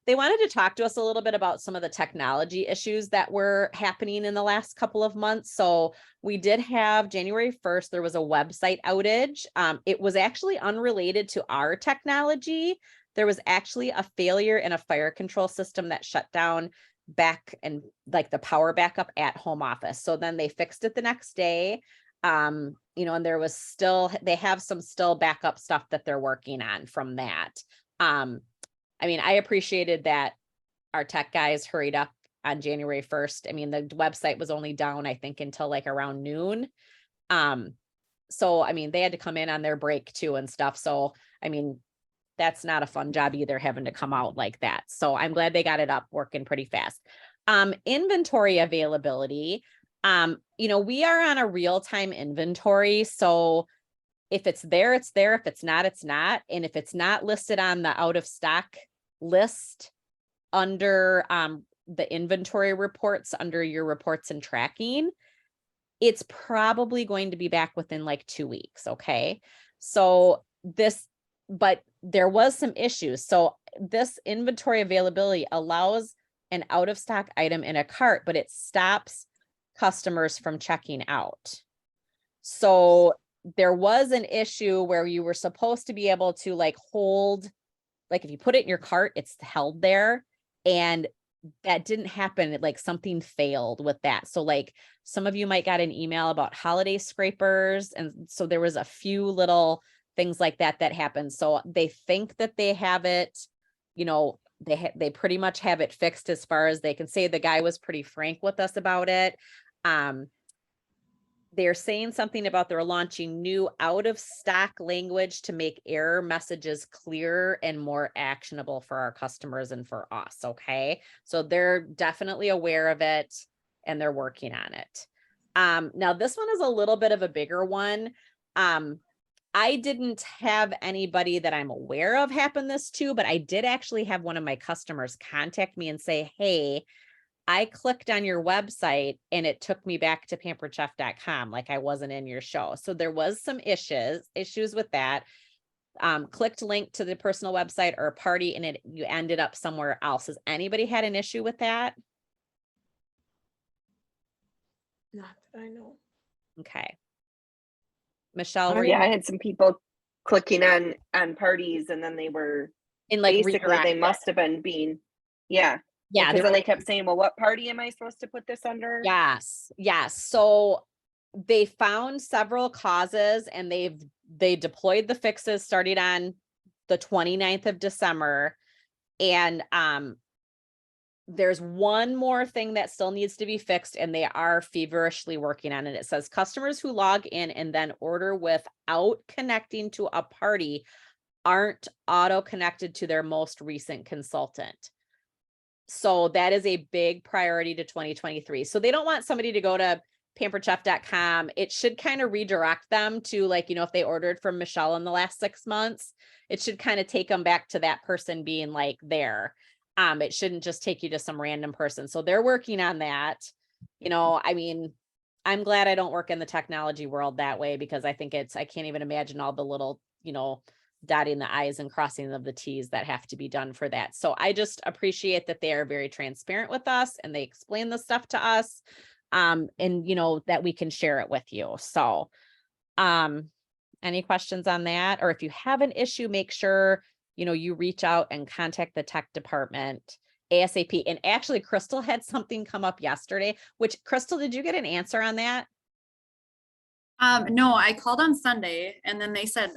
they wanted to talk to us a little bit about some of the technology issues that were happening in the last couple of months. So we did have January 1st, there was a website outage. It was actually unrelated to our technology. There was actually a failure in a fire control system that shut down back and like the power backup at home office. So then they fixed it the next day. And there was they have some still backup stuff that they're working on from that. I appreciated that our tech guys hurried up on January 1st. The website was only down, I think, until like around noon. So, they had to come in on their break too and stuff. So, that's not a fun job either, having to come out like that. So I'm glad they got it up working pretty fast. Inventory availability. We are on a real-time inventory. So if it's there, it's there. If it's not, it's not. And if it's not listed on the out of stock list under the inventory reports, under your reports and tracking, it's probably going to be back within like 2 weeks. Okay. So but there was some issues. So this inventory availability allows an out of stock item in a cart, but it stops customers from checking out. So there was an issue where you were supposed to be able to like hold, like if you put it in your cart, it's held there, and that didn't happen. Like something failed with that. So like some of you might got an email about holiday scrapers. And so there was a few little things like that happened. So they think that they have it, they pretty much have it fixed as far as they can say. The guy was pretty frank with us about it. They're saying something about they're launching new out of stock language to make error messages clearer and more actionable for our customers and for us. Okay. So they're definitely aware of it and they're working on it. Now this one is a little bit of a bigger one. I didn't have anybody that I'm aware of happen this to, but I did actually have one of my customers contact me and say, hey, I clicked on your website and it took me back to pamperedchef.com. Like I wasn't in your show. So there was some issues with that. Clicked link to the personal website or a party and you ended up somewhere else. Has anybody had an issue with that? Not that I know. Okay. Michelle, Yeah, I had some people clicking on parties and then they were in like basically they redirected. must have been being Yeah, because then they kept saying, well, what party am I supposed to put this under? Yes. So they found several causes and they deployed the fixes starting on the 29th of December. And there's one more thing that still needs to be fixed and they are feverishly working on it. It says customers who log in and then order without connecting to a party aren't auto connected to their most recent consultant. So that is a big priority to 2023. So they don't want somebody to go to pamperedchef.com. It should kind of redirect them to like, if they ordered from Michelle in the last 6 months, it should kind of take them back to that person being like there. It shouldn't just take you to some random person. So they're working on that. I'm glad I don't work in the technology world that way because I think I can't even imagine all the little, dotting the I's and crossing of the T's that have to be done for that. So I just appreciate that they are very transparent with us and they explain the stuff to us. And that we can share it with you. So, any questions on that? Or if you have an issue, make sure, you reach out and contact the tech department ASAP. And actually Crystal had something come up yesterday, which Crystal, did you get an answer on that? No, I called on Sunday and then they said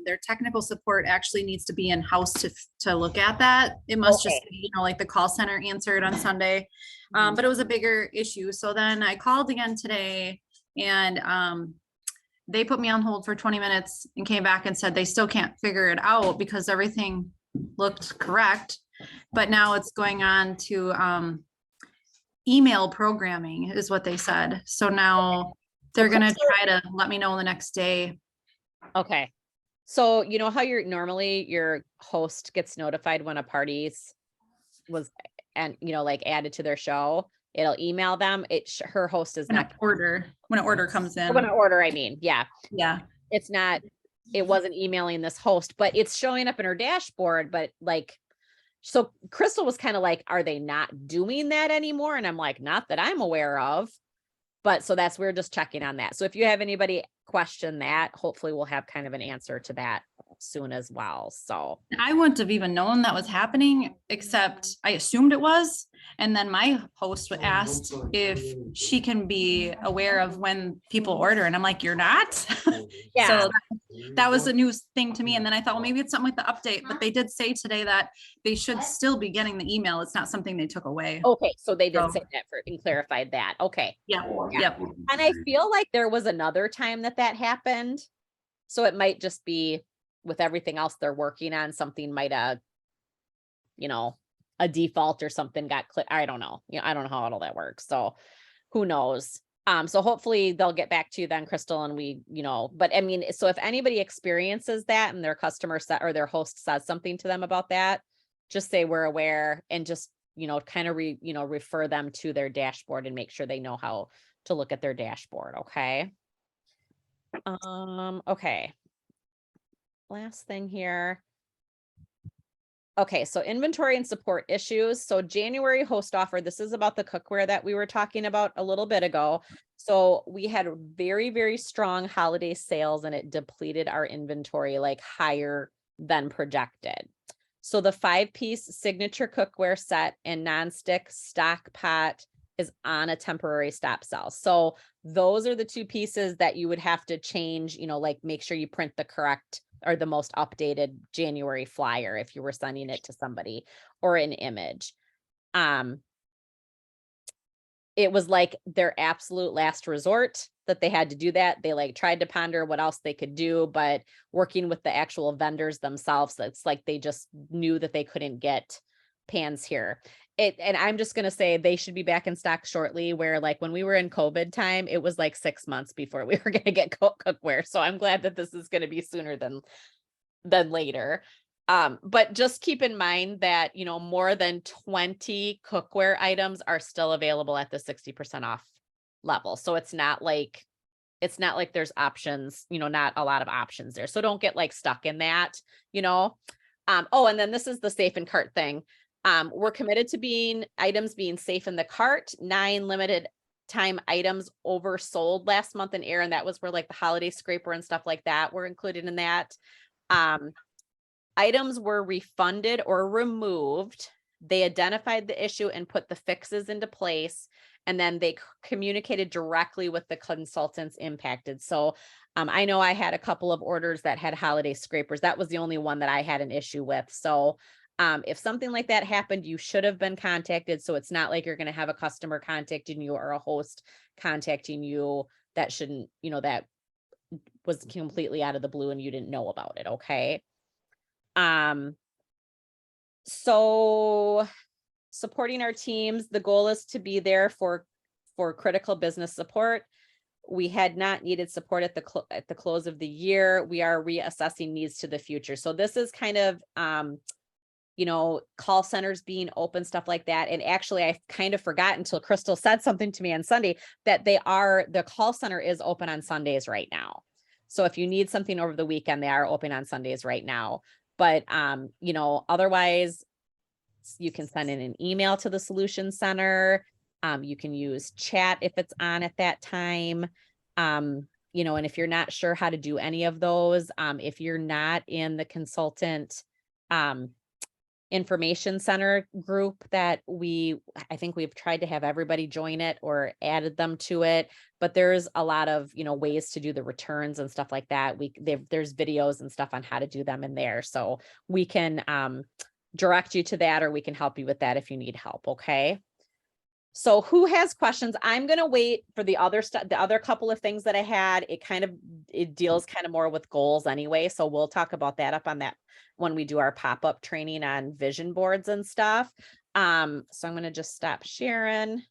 their technical support actually needs to be in house to look at that. It must just be, like the call center answered on Sunday. But it was a bigger issue. So then I called again today and they put me on hold for 20 minutes and came back and said they still can't figure it out because everything looked correct. But now it's going on to email programming is what they said. So now they're going to try to let me know the next day. Okay. So you know how normally your host gets notified when a party's was and like added to their show, it'll email them. Her host is When not an order comes in. when an order, I mean, yeah. Yeah. It's not, it wasn't emailing this host, but it's showing up in her dashboard. But like, so Crystal was kind of like, are they not doing that anymore? And I'm like, not that I'm aware of. But so we're just checking on that. So if you have anybody question that, hopefully we'll have kind of an answer to that soon as well. So I wouldn't have even known that was happening, except I assumed it was. And then my host asked if she can be aware of when people order. And I'm like, you're not? yeah. So that was a new thing to me. And then I thought, well, maybe it's something like the update, but they did say today that they should still be getting the email. It's not something they took away. Okay. So they did So- say that and clarified that. Okay. Yeah. Yeah. Yep. And I feel like there was another time that happened. So it might just be with everything else they're working on, something might have, a default or something got clicked. I don't know. I don't know how all that works. So who knows? So hopefully they'll get back to you then, Crystal, and we, but I mean, so if anybody experiences that and their customer set or their host says something to them about that, just say we're aware and just, kind of refer them to their dashboard and make sure they know how to look at their dashboard. Okay. Okay. Last thing here. Okay, so inventory and support issues. So January host offer, this is about the cookware that we were talking about a little bit ago. So we had very, very strong holiday sales and it depleted our inventory like higher than projected. So the 5-piece signature cookware set and nonstick stock pot is on a temporary stop sell. So those are the 2 pieces that you would have to change, like make sure you print the correct or the most updated January flyer if you were sending it to somebody or an image. It was like their absolute last resort that they had to do that. They like tried to ponder what else they could do, but working with the actual vendors themselves, it's like they just knew that they couldn't get pans here. And I'm just going to say they should be back in stock shortly, where like when we were in COVID time, it was like 6 months before we were going to get cookware. So I'm glad that this is going to be sooner than later. But just keep in mind that, more than 20 cookware items are still available at the 60% off level. So it's not like there's options, not a lot of options there. So don't get like stuck in that, oh, and then this is the safe and cart thing. We're committed to items being safe in the cart. 9 limited time items oversold last month in air. And that was where like the holiday scraper and stuff like that were included in that. Items were refunded or removed. They identified the issue and put the fixes into place. And then they communicated directly with the consultants impacted. So I know I had a couple of orders that had holiday scrapers. That was the only one that I had an issue with. So if something like that happened, you should have been contacted. So it's not like you're going to have a customer contacting you or a host contacting you that shouldn't, that was completely out of the blue and you didn't know about it. Okay. So supporting our teams, the goal is to be there for critical business support. We had not needed support at the close of the year. We are reassessing needs to the future. So this is kind of, call centers being open, stuff like that. And actually I kind of forgot until Crystal said something to me on Sunday that the call center is open on Sundays right now. So if you need something over the weekend, they are open on Sundays right now. But, otherwise you can send in an email to the Solution Center. You can use chat if it's on at that time. And if you're not sure how to do any of those, if you're not in the consultant, information center group that I think we've tried to have everybody join it or added them to it, but there's a lot of, ways to do the returns and stuff like that. There's videos and stuff on how to do them in there. So we can, direct you to that, or we can help you with that if you need help. Okay. So who has questions? I'm going to wait for the other stuff, the other couple of things that I had. It deals kind of more with goals anyway. So we'll talk about that up on that when we do our pop-up training on vision boards and stuff. So I'm going to just stop sharing.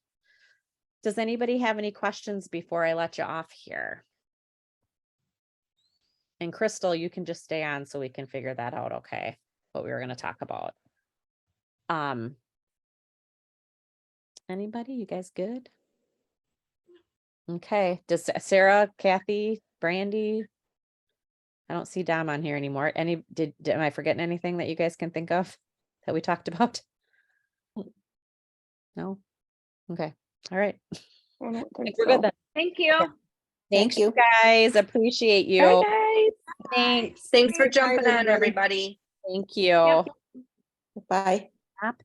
Does anybody have any questions before I let you off here? And Crystal, you can just stay on so we can figure that out, okay? What we were gonna talk about. Anybody? You guys good? Okay, does Sarah, Kathy, Brandy? I don't see Dom on here anymore. Am I forgetting anything that you guys can think of that we talked about? No? Okay, all right. I don't I think think we're good so. then. Thank you. Okay. Thanks, you. you guys. Appreciate you. Bye, guys. Thanks. Thanks for Good night, jumping on, everybody. everybody. Thank you. Bye. Stop